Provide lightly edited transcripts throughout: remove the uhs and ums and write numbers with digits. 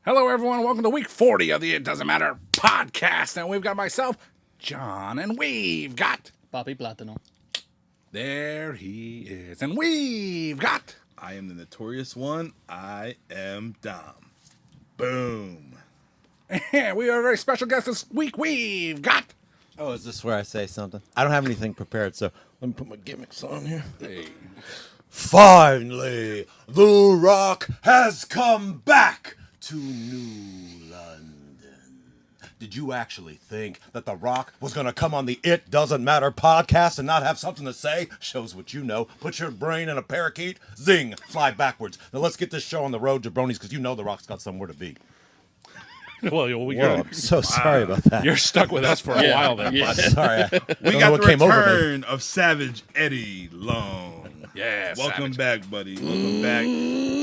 Hello, everyone. Welcome to week 40 of the It Doesn't Matter podcast. And we've got myself, John, and we've got... Papi Plátano. There he is. And we've got... I am the notorious one. I am Dom. Boom. And we have a very special guest this week. We've got... Oh, is this where I say something? I don't have anything prepared, so let me put my gimmicks on here. Hey. Finally, The Rock has come back to New London. Did you actually think that The Rock was going to come on the It Doesn't Matter podcast and not have something to say? Shows what you know. Put your brain in a parakeet. Zing. Fly backwards. Now let's get this show on the road, jabronis, because you know The Rock's got somewhere to be. Well, I'm so sorry about that. you're stuck with us for a while there, Yeah. bud. Sorry. We got the return of Savage Eddie Long. Yeah, Welcome Savage. back, buddy. Welcome back.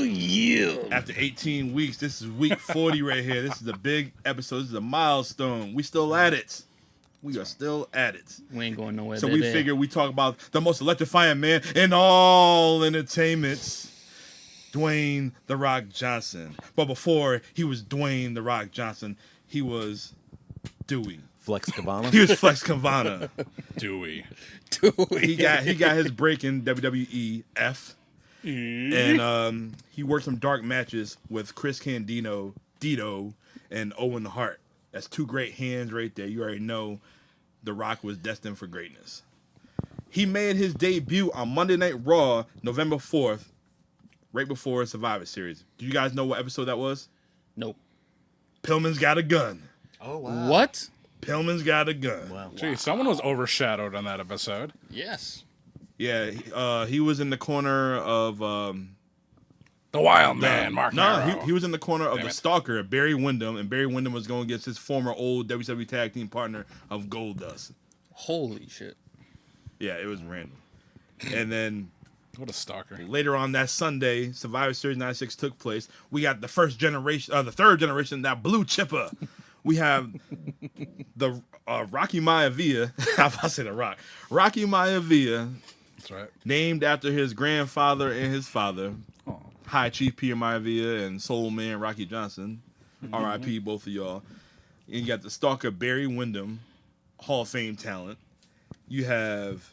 Yeah. After 18 weeks, this is week 40 right here. This is a big episode. This is a milestone. We still at it. We are still at it. We ain't going nowhere. So baby. we figure we talk about the most electrifying man in all entertainment, Dwayne The Rock Johnson. But before he was Dwayne The Rock Johnson, he was Dewey. Flex Cabana. He was Flex Kavana. Dewey. He got his break in WWE F. And he worked some dark matches with Chris Candido, Dito, and Owen Hart. That's two great hands right there. You already know The Rock was destined for greatness. He made his debut on Monday Night Raw, November 4th, right before Survivor Series. Do you guys know what episode that was? Nope. Pillman's got a gun. Oh, wow. What? Pillman's got a gun. Wow. Gee, someone was overshadowed on that episode. Yes. Yeah, he was in the corner of... The Wild Man, Mark Mero. he was in the corner of Damn the it. Stalker, Barry Windham, and Barry Windham was going against his former old WWE Tag Team partner of Goldust. Holy shit. Yeah, it was random. And then What a stalker. later on that Sunday, Survivor Series 96 took place. We got the third generation, that blue chipper. We have the Rocky Maivia. How about to say The Rock? Rocky Maivia, That's right. named after his grandfather and his father, Oh. High Chief Peter Maivia and Soul Man Rocky Johnson. R.I.P. both of y'all. And you got the stalker Barry Windham, Hall of Fame talent. You have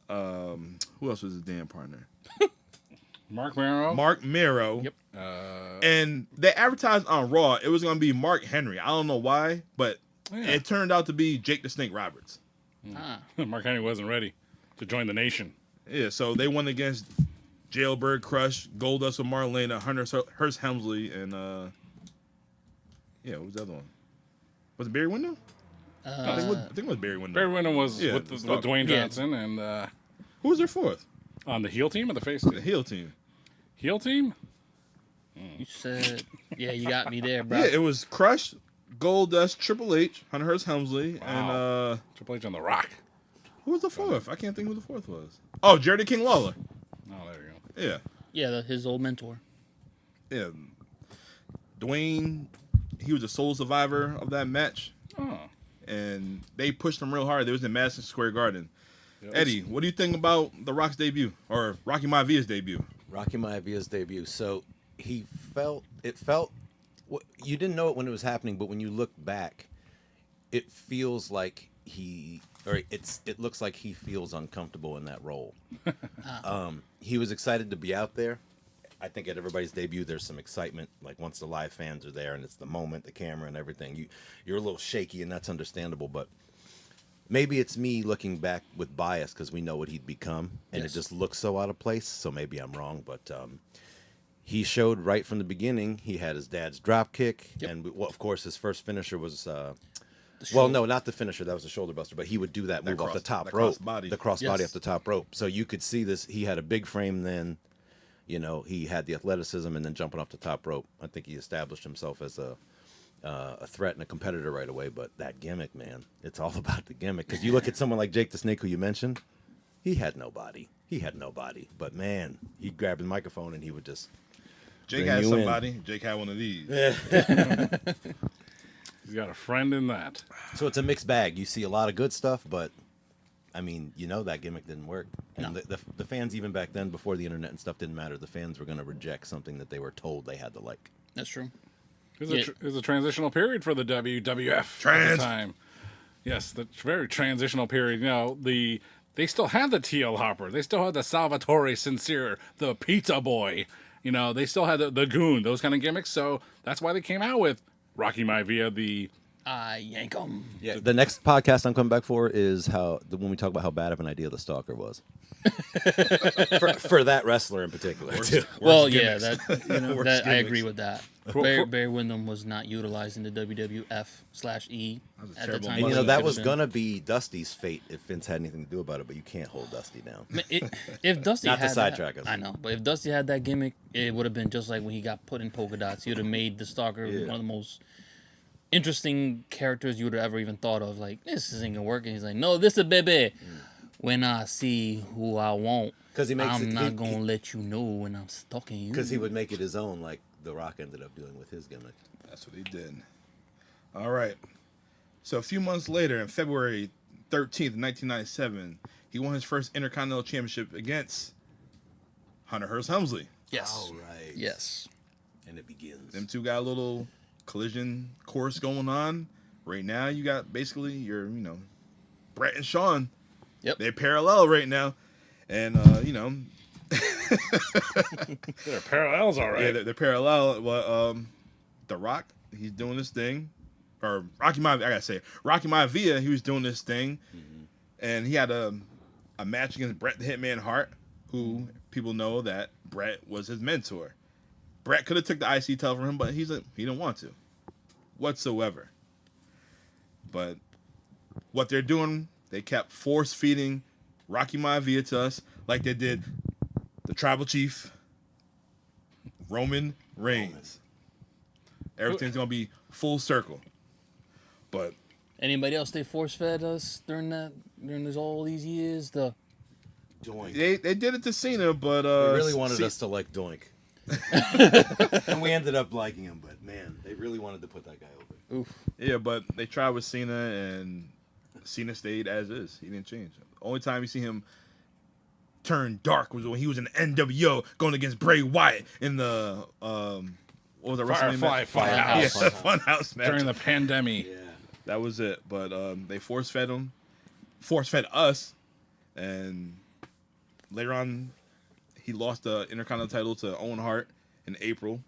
who else was his damn partner? Mark Mero. Mark Mero. Yep. And they advertised on Raw it was going to be Mark Henry. I don't know why, but Yeah. it turned out to be Jake the Snake Roberts. Ah. Mark Henry wasn't ready to join the nation. Yeah, so they won against Jailbird Crush, Goldust with Marlena, Hearst Helmsley, and what was the other one? Was it Barry Windham? I think it was Barry Windham. Barry Windham was Yeah, with the with stalker. Dwayne Yeah. Johnson and Who was their fourth? on the heel team or the face The team? heel team. Heel team? You said, yeah, you got me there, bro. Yeah, it was Crush, Goldust, Triple H, Hunter Hearst Helmsley, Wow. and Triple H on the Rock. who was the fourth? I can't think who the fourth was. Oh, Jerry the King Lawler. Oh, there you go. Yeah. Yeah, his old mentor. Yeah. Dwayne, he was a sole survivor of that match, Oh. and they pushed him real hard. They was in Madison Square Garden. Yeah, Eddie, what do you think about The Rock's debut, or Rocky Maivia's debut? Rocky Maivia's debut. So it felt, you didn't know it when it was happening, but when you look back, it feels like it looks like he feels uncomfortable in that role. He was excited to be out there. I think at everybody's debut, there's some excitement. Like once the live fans are there and it's the moment, the camera and everything, you're a little shaky, and that's understandable. But maybe it's me looking back with bias because we know what he'd become, and Yes. it just looks so out of place. So maybe I'm wrong, but he showed right from the beginning. He had his dad's drop kick, Yep. and of course, his first finisher was. Well, shoulder. no, not the finisher. That was the shoulder buster. But he would do that move off the top rope, crossbody. the crossbody Yes. off the top rope. So you could see this. He had a big frame then. You know, he had the athleticism, and then jumping off the top rope. I think he established himself as a threat and a competitor right away. But that gimmick, man, it's all about the gimmick. Because you look at someone like Jake the Snake, who you mentioned, he had nobody. But man, he'd grab the microphone and he would just. Jake Bring had you in. somebody. Jake had one of these. He's got a friend in that. So it's a mixed bag. You see a lot of good stuff, but I mean, you know that gimmick didn't work. And No. the fans, even back then, before the internet and stuff didn't matter, the fans were going to reject something that they were told they had to like. That's true. It was a transitional period for the WWF at the time. Yes, the very transitional period. You know, they still had the TL Hopper. They still had the Salvatore Sincere, the Pizza Boy. You know, they still had the Goon, those kind of gimmicks. So that's why they came out with Rocky Maivia, the... yank 'em. Yeah, the next podcast I'm coming back for is when we talk about how bad of an idea the Stalker was. for that wrestler in particular. Well, gimmicks. yeah, that Worst I gimmicks. agree with that. Barry Windham was not utilizing the WWF/E was a at the terrible time. And money. that Could've was been- gonna be Dusty's fate if Vince had anything to do about it, but you can't hold Dusty down. If Dusty Not to had sidetrack us. I know, but if Dusty had that gimmick, it would have been just like when he got put in polka dots. He would have made the Stalker one of the most interesting characters you would have ever even thought of. Like, this isn't gonna work, and he's like, no, this is baby. When I see who I want, 'Cause he makes I'm it- not he- gonna let you know when I'm stalking you. Because he would make it his own, like The Rock ended up doing with his gimmick. That's what he did. All right. So a few months later, in February 13th, 1997, he won his first Intercontinental Championship against Hunter Hearst Helmsley. Yes. All right. Yes. And it begins. Them two got a little collision course going on. Right now, you got basically your, Brett and Shawn. Yep. They're parallel right now. And, They're parallels, all right. yeah, they're parallel. Well, The Rock, he's doing this thing. Or Rocky Maivia, he was doing this thing. And he had a match against Bret the Hitman Hart, who people know that Bret was his mentor. Bret could have took the IC title from him, but he didn't want to whatsoever. But what they're doing, they kept force feeding Rocky Maivia to us like they did the Tribal Chief, Roman Reigns. Everything's gonna be full circle. But Anybody else they force fed us during all these years? Doink. they did it to Cena, but They really wanted us to like Doink. And we ended up liking him, but man, they really wanted to put that guy over. Oof. Yeah, but they tried with Cena, and Cena stayed as is. He didn't change. The only time you see him turn dark was when he was in the NWO going against Bray Wyatt in the what was it, WrestleMania Firefly match? Funhouse. Yeah, Funhouse match. During the pandemic. Yeah. That was it. But they force fed us, and later on, he lost the Intercontinental title to Owen Hart in April.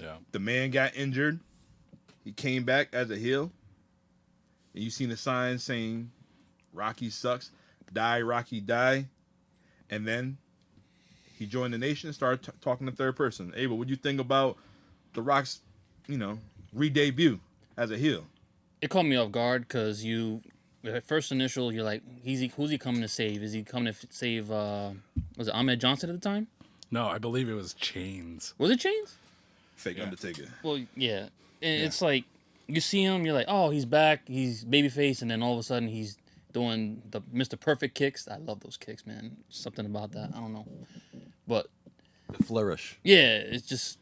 Yeah. The man got injured. He came back as a heel. And you seen the sign saying, "Rocky sucks, die Rocky die," and then he joined the Nation and started talking to third person. Abel, what do you think about The Rock's, re-debut as a heel? It caught me off guard because at first initial, you're like, who's he coming to save? Is he coming to save, was it Ahmed Johnson at the time? No, I believe it was Chains. Was it Chains? Fake Undertaker. Well, yeah. And it's like, you see him, you're like, oh, he's back, he's babyface, and then all of a sudden he's doing the Mr. Perfect kicks. I love those kicks, man. Something about that. I don't know. But, The flourish. yeah, it's just,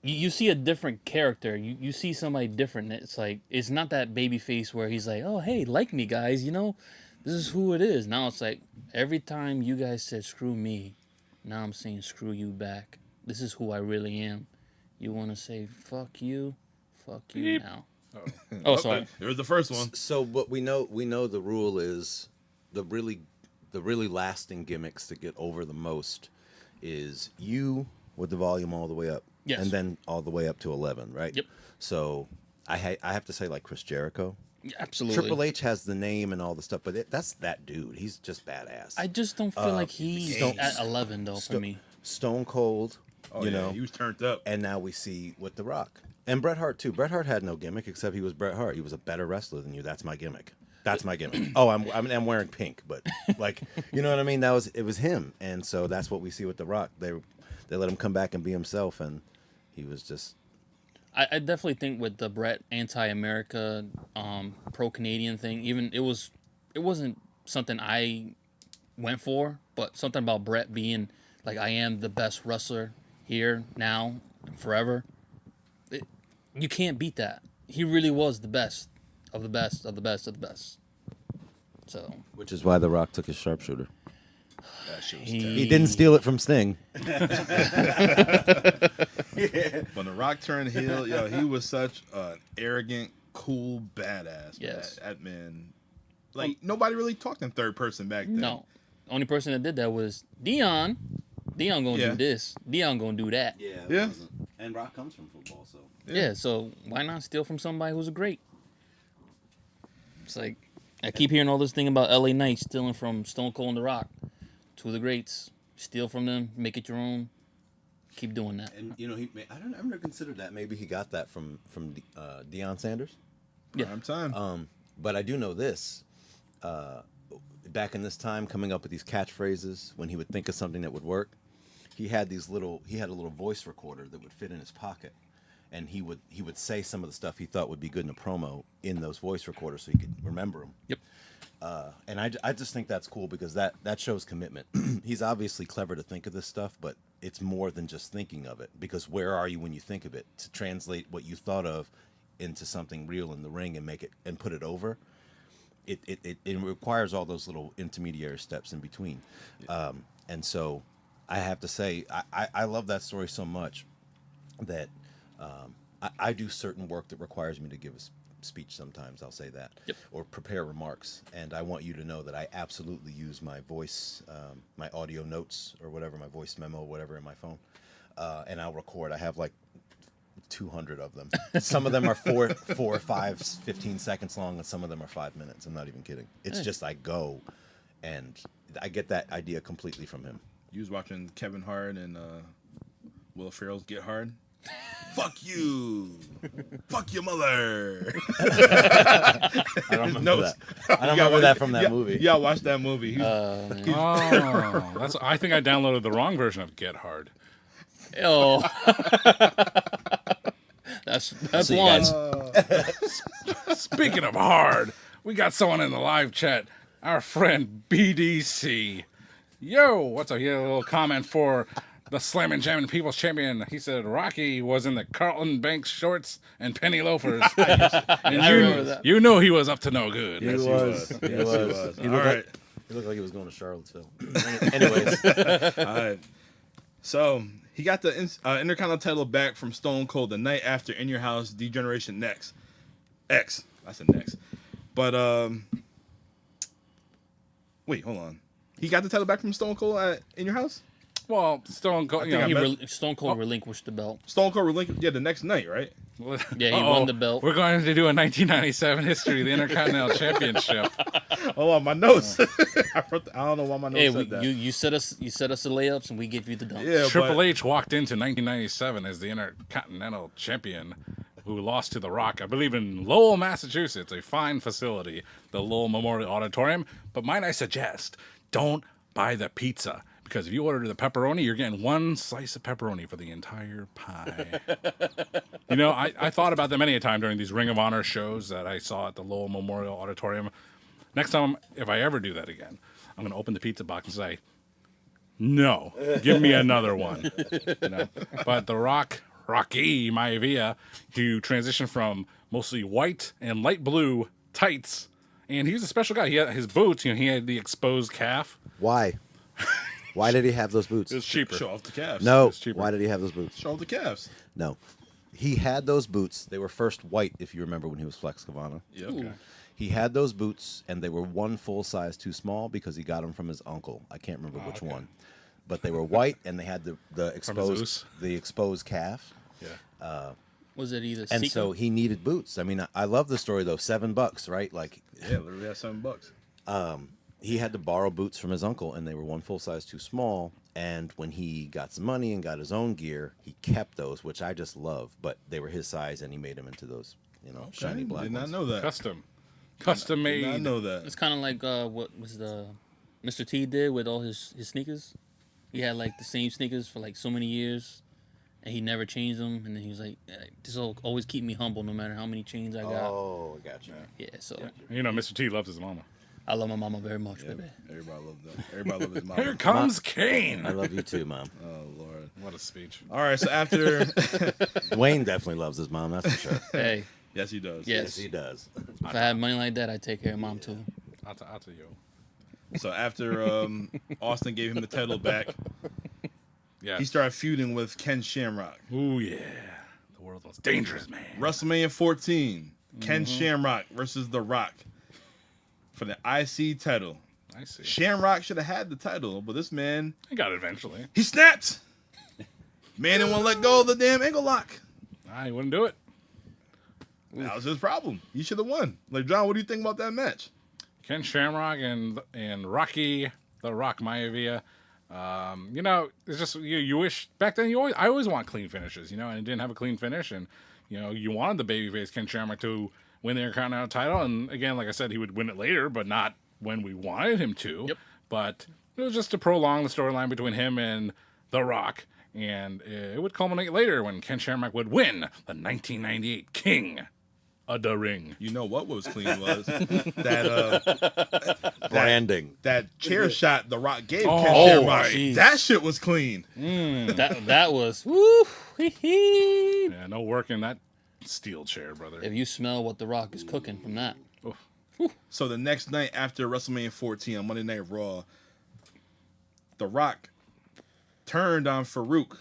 you see a different character. You see somebody different. It's like, it's not that baby face where he's like, oh, hey, like me, guys, this is who it is. Now it's like, every time you guys said screw me, now I'm saying screw you back. This is who I really am. You want to say fuck you Beep. now. Oh, sorry. There was the first one. So what we know the rule is the really lasting gimmicks to get over the most is you with the volume all the way up. Yes. And then all the way up to 11, right? Yep. So I have to say like Chris Jericho. Absolutely. Triple H has the name and all the stuff, but that's that dude. He's just badass. I just don't feel like he's at 11 though for me. Stone Cold, Oh, yeah, he was turned up. and now we see with The Rock. And Bret Hart too. Bret Hart had no gimmick except he was Bret Hart. He was a better wrestler than you. That's my gimmick. That's my gimmick. Oh, I'm wearing pink, but like, you know what I mean? It was him. And so that's what we see with The Rock. They let him come back and be himself, and he was just I definitely think with the Bret anti-America, pro-Canadian thing, even it wasn't something I went for, but something about Bret being like, I am the best wrestler here now, forever. You can't beat that. He really was the best of the best of the best of the best. So, which is why The Rock took his sharpshooter. That shit was He- terrible. He didn't steal it from Sting. When The Rock turned heel, yo, he was such an arrogant, cool, badass. Yes. That man. Like, nobody really talked in third person back then. No. Only person that did that was Dion. Dion gonna Yeah. do this. Dion gonna do that. Yeah. It Yeah. wasn't. And Rock comes from football, so. Yeah, so why not steal from somebody who's a great? It's like I keep hearing all this thing about LA Knight stealing from Stone Cold and The Rock. Two of the greats. Steal from them, make it your own. Keep doing that. And I've never considered that. Maybe he got that from Deion Sanders. Prime time. But I do know this. Back in this time, coming up with these catchphrases, when he would think of something that would work, he had a little voice recorder that would fit in his pocket, and he would say some of the stuff he thought would be good in a promo in those voice recorders, so he could remember them. Yep. And I just think that's cool because that shows commitment. He's obviously clever to think of this stuff, but it's more than just thinking of it, because where are you when you think of it? To translate what you thought of into something real in the ring and make it and put it over, it requires all those little intermediary steps in between. And so I have to say, I love that story so much that I do certain work that requires me to give a speech sometimes, I'll say that. Yep. Or prepare remarks. And I want you to know that I absolutely use my voice, my audio notes or whatever, my voice memo, whatever in my phone. And I'll record. I have like 200 of them. Some of them are 4, 5, 15 seconds long, and some of them are 5 minutes. I'm not even kidding. It's just I go, and I get that idea completely from him. You was watching Kevin Hart and Will Ferrell's Get Hard. Fuck you. Fuck your mother. I don't remember that. I don't remember that from that movie. Yeah, watch that movie. Oh, I think I downloaded the wrong version of Get Hard. Oh. that's See you one. guys. Speaking of hard, we got someone in the live chat. Our friend BDC. Yo, what's up? He had a little comment for the Slammin' Jammin' People's Champion. He said Rocky was in the Carlton Banks shorts and penny loafers. And I remember that. You knew he was up to no good. Yes, he was. Yes, he was. He All looked right. like, he looked like he was going to Charlottesville. Anyways, All right. So he got the Intercontinental title back from Stone Cold the night after In Your House Degeneration X. I said next. But wait, hold on. He got the title back from Stone Cold at In Your House? Well, Stone Cold, you I know, think Stone Cold relinquished the belt. Stone Cold relinquished, the next night, right? Yeah, he won the belt. We're going to do a 1997 history of the Intercontinental Championship. Hold on, my notes. I don't know why my notes Hey, said that. you set us the layups and we give you the dumps. Yeah, Triple but H walked into 1997 as the Intercontinental Champion, who lost to The Rock, I believe, in Lowell, Massachusetts, a fine facility, the Lowell Memorial Auditorium. But might I suggest, don't buy the pizza, because if you order the pepperoni, you're getting one slice of pepperoni for the entire pie. You know, I thought about that many a time during these Ring of Honor shows that I saw at the Lowell Memorial Auditorium. Next time, if I ever do that again, I'm going to open the pizza box and say, no, give me another one. You know? But The Rock, Rocky Maivia, who transitioned from mostly white and light blue tights, and he was a special guy. He had his boots, you know, he had the exposed calf. why? Why did he have those boots? It was cheaper. show off the calves. No. It's cheaper. Why did he have those boots? Show off the calves. No. He had those boots. They were first white, if you remember when he was Flex Cavana. Yeah, okay. He had those boots, and they were one full size too small because he got them from his uncle. I can't remember which one, but they were white, and they had the exposed calf. Yeah. Was it either And Seiko? so he needed boots. I mean, I love the story though. $7, right? Like Yeah, literally had $7. he had to borrow boots from his uncle, and they were one full size too small. And when he got some money and got his own gear, he kept those, which I just love. But they were his size, and he made them into those, shiny black Did not ones. know that. Custom Did made. not know that. It's kind of like what was the Mr. T did with all his sneakers. He had like the same sneakers for like so many years, and he never changed them. And then he was like, "This will always keep me humble, no matter how many chains I got." Oh, I got you. Yeah, so You know, Mr. T loves his mama. I love my mama very much, baby. Everybody loved that. Everybody loved his mom. Here comes I Kane. love you too, Mom. Oh, Lord. What a speech. All right, so after... Wayne definitely loves his mom, that's for sure. Hey, Yes, he does. yes. Yes, he does. If I had money like that, I'd take care of mom too. I'll tell you. So after Austin gave him the title back, Yes. he started feuding with Ken Shamrock. Ooh, yeah. The world's most dangerous man. WrestleMania 14, Ken Shamrock versus The Rock for the IC title. I see. Shamrock should have had the title, but this man, He got it eventually. he snapped. Man didn't want to let go of the damn ankle lock. He wouldn't do it. That was his problem. He should have won. Like, John, what do you think about that match? Ken Shamrock and Rocky the Rock Maivia. It's just you wish back then. I always want clean finishes, and it didn't have a clean finish, and you wanted the babyface Ken Shamrock to win the Intercontinental title, and again, like I said, he would win it later, but not when we wanted him to. Yep. But it was just to prolong the storyline between him and The Rock, and it would culminate later when Ken Shamrock would win the 1998 King of the Ring. You know what was clean was that Branding. that chair shot The Rock gave Oh, Ken Shamrock. jeez. That shit was clean. That was woo. Hee. Yeah, no work in that steel chair, brother. If you smell what The Rock is cooking from that, So the next night after WrestleMania 14 on Monday Night Raw, The Rock turned on Farouk,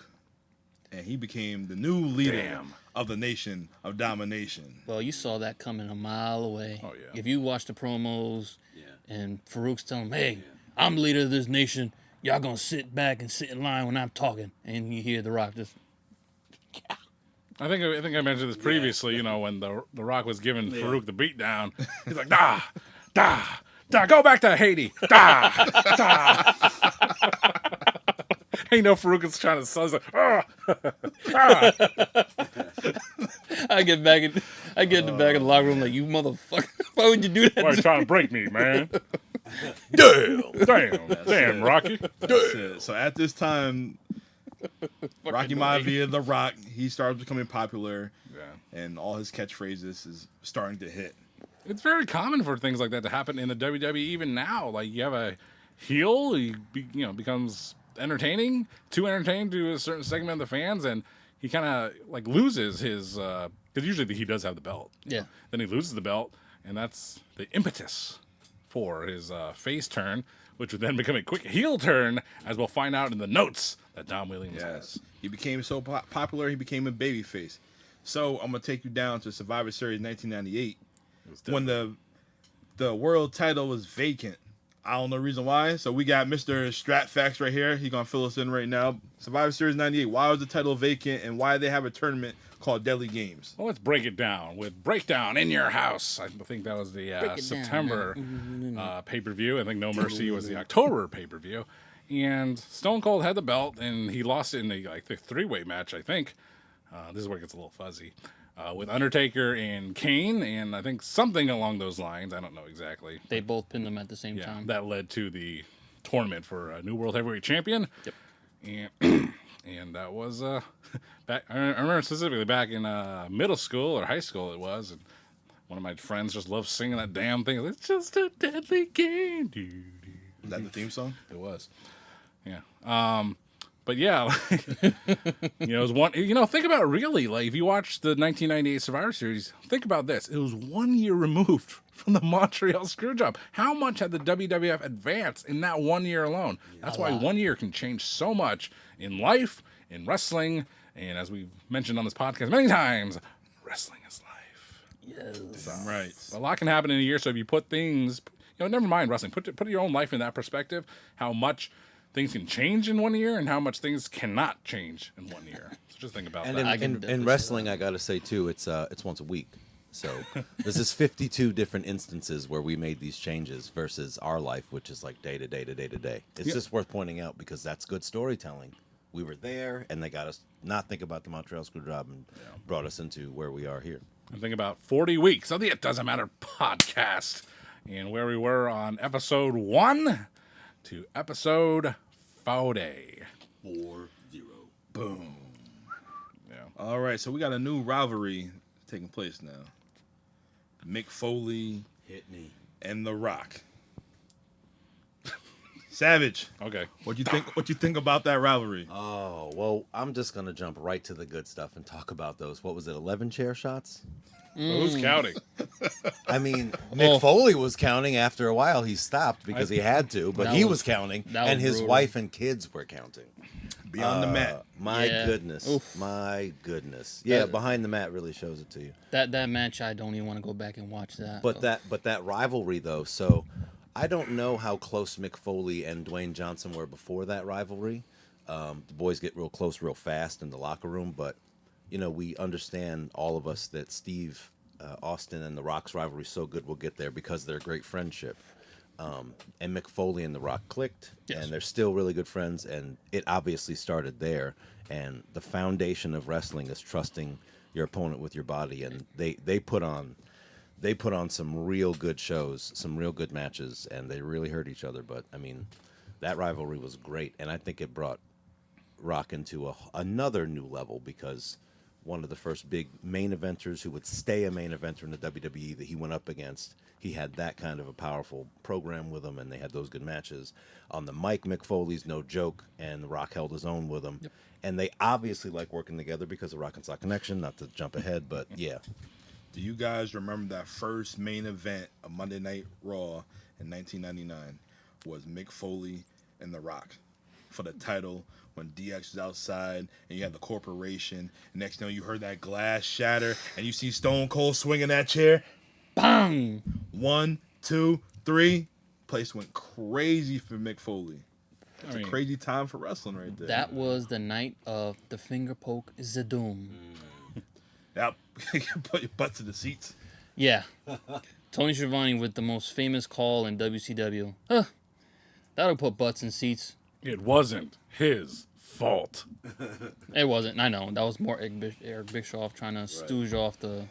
and he became the new leader Damn. of the Nation of Domination. well, you saw that coming a mile away. Oh, yeah. If you watch the promos, Yeah. and Farouk's telling him, "Hey, I'm leader of this nation. Y'all gonna sit back and sit in line when I'm talking," and you hear The Rock just. I think I mentioned this previously. When the Rock was giving Farouk the beatdown, he's like, "Da, da, da, go back to Haiti, da, da." Farouk is trying to sell. He's like, I get in the back of the locker room like, you motherfucker. Why would you do that? "Why are you trying to break me, man? Damn, Rocky." That's it. So at this time, Rocky Maivia, The Rock, he started becoming popular, Yeah. and all his catchphrases is starting to hit. It's very common for things like that to happen in the WWE even now. Like you have a heel, he becomes entertaining, too entertaining to a certain segment of the fans, and he kind of like loses his because usually he does have the belt. Yeah. Then he loses the belt, and that's the impetus for his face turn, which would then become a quick heel turn, as we'll find out in the notes that Dom Williams has. He became so popular, he became a babyface. So I'm gonna take you down to Survivor Series 1998 when the world title was vacant. I don't know the reason why. So we got Mr. Stratfax right here. He's gonna fill us in right now. Survivor Series 98. Why was the title vacant, and why they have a tournament called Deadly Games? Well, let's break it down with Breakdown in Your House. I think that was the Break it September pay-per-view. I think No Mercy was the October pay-per-view. And Stone Cold had the belt, and he lost it in the three-way match, I think. This is where it gets a little fuzzy. With Undertaker and Kane, and I think something along those lines. I don't know exactly. They both pinned them at the same Yeah, time. that led to the tournament for a new World Heavyweight Champion. Yep. And that was back. I remember specifically back in middle school or high school. It was, and one of my friends just loved singing that damn thing. It's just a deadly game. Is that the theme song? It was, yeah. But yeah, it was one. Think about it really. Like if you watch the 1998 Survivor Series, think about this. It was 1 year removed from the Montreal Screwjob. How much had the WWF advanced in that 1 year alone? That's why 1 year can change so much in life, in wrestling, and as we've mentioned on this podcast many times, wrestling is life. Yes. Right. A lot can happen in a year. So if you put things, never mind wrestling. Put your own life in that perspective. How much things can change in 1 year and how much things cannot change in 1 year. So just think about And that. in wrestling, I gotta say too, it's once a week. So this is 52 different instances where we made these changes versus our life, which is like day to day to day to day. It's just worth pointing out because that's good storytelling. We were there, and they got us not think about the Montreal Screwjob and brought us into where we are here. I think about 40 weeks of the It Doesn't Matter podcast, and where we were on episode 1 to episode 40. 4-0. Boom. Yeah. All right, so we got a new rivalry taking place now. Mick Foley Hit me. and The Rock. Savage, Okay. what you think? What you think about that rivalry? Oh, well, I'm just going to jump right to the good stuff and talk about those. What was it, 11 chair shots? Well, who's counting? I mean, Mick Foley was counting. After a while, he stopped because he had to, but he was counting, and his wife and kids were counting. Beyond the mat. My Yeah. goodness. Oof. My goodness. Yeah, behind the mat really shows it to you. That match, I don't even want to go back and watch that. But that rivalry though, so I don't know how close Mick Foley and Dwayne Johnson were before that rivalry. The boys get real close real fast in the locker room, but you know, we understand, all of us, that Steve Austin and The Rock's rivalry is so good we'll get there because of their great friendship. And Mick Foley and The Rock clicked, and they're still really good friends, and it obviously started there. And the foundation of wrestling is trusting your opponent with your body, and they put on some real good shows, some real good matches, and they really hurt each other. But I mean, that rivalry was great, and I think it brought Rock into another new level, because one of the first big main eventers who would stay a main eventer in the WWE that he went up against, he had that kind of a powerful program with him, and they had those good matches. On the mic, Mick Foley's no joke, and The Rock held his own with him. Yep. And they obviously like working together because of Rock and Sock Connection, not to jump ahead, but yeah. Do you guys remember that first main event of Monday Night Raw in 1999 was Mick Foley and The Rock for the title when DX was outside and you had the corporation, and next thing you heard that glass shatter and you see Stone Cold swinging that chair? Bang! 1, 2, 3. Place went crazy for Mick Foley. It's a crazy time for wrestling right there. That was the night of the finger poke Zadoom. Yep. Put your butts in the seats. Yeah. Tony Schiavone with the most famous call in WCW. That'll put butts in seats. It wasn't his fault. It wasn't. I know. That was more Eric Bischoff trying to stooge off the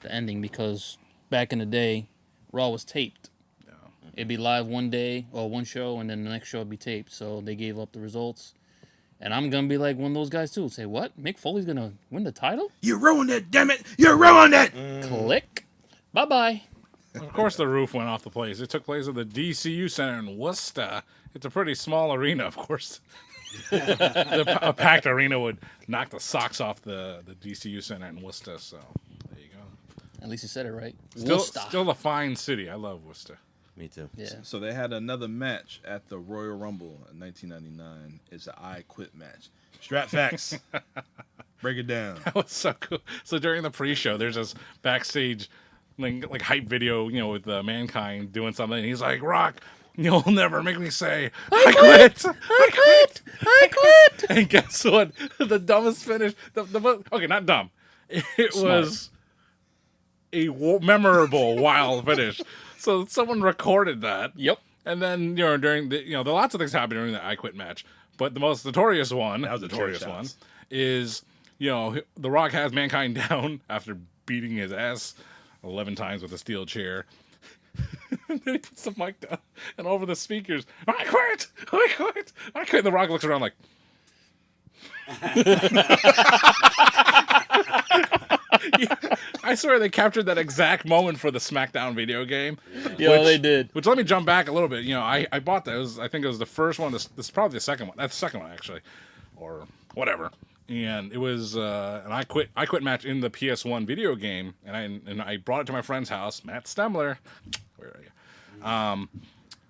ending, because back in the day, Raw was taped. Yeah. It'd be live one day or one show, and then the next show would be taped. So they gave up the results. And I'm going to be like one of those guys, too. Say, what? Mick Foley's going to win the title? You ruined it, damn it! You ruined it! Click. Bye-bye. Of course the roof went off the place. It took place at the DCU Center in Worcester. It's a pretty small arena, of course. A packed arena would knock the socks off the DCU Center in Worcester, so there you go. At least you said it right. Still a fine city. I love Worcester. Me too. Yeah. So they had another match at the Royal Rumble in 1999. It's an I Quit match. Strap facts. Break it down. That was so cool. So during the pre-show, there's this backstage like hype video, with Mankind doing something. And he's like, Rock, you'll never make me say, I quit! I quit! I quit! And guess what? The dumbest finish. Okay, not dumb. It was a memorable, wild finish. So someone recorded that. Yep. And then, during the, there are lots of things happened during the I Quit match. But the most notorious one, is, The Rock has Mankind down after beating his ass 11 times with a steel chair. Then he puts the mic down, and over the speakers, I quit! I quit! I quit! The Rock looks around like... I swear they captured that exact moment for the SmackDown video game. Yeah, they did. Which, let me jump back a little bit. I bought that. I think it was the first one. This is probably the second one. That's the second one, actually. Or whatever. And it was an I quit match in the PS1 video game. And I brought it to my friend's house, Matt Stemler. Where are you?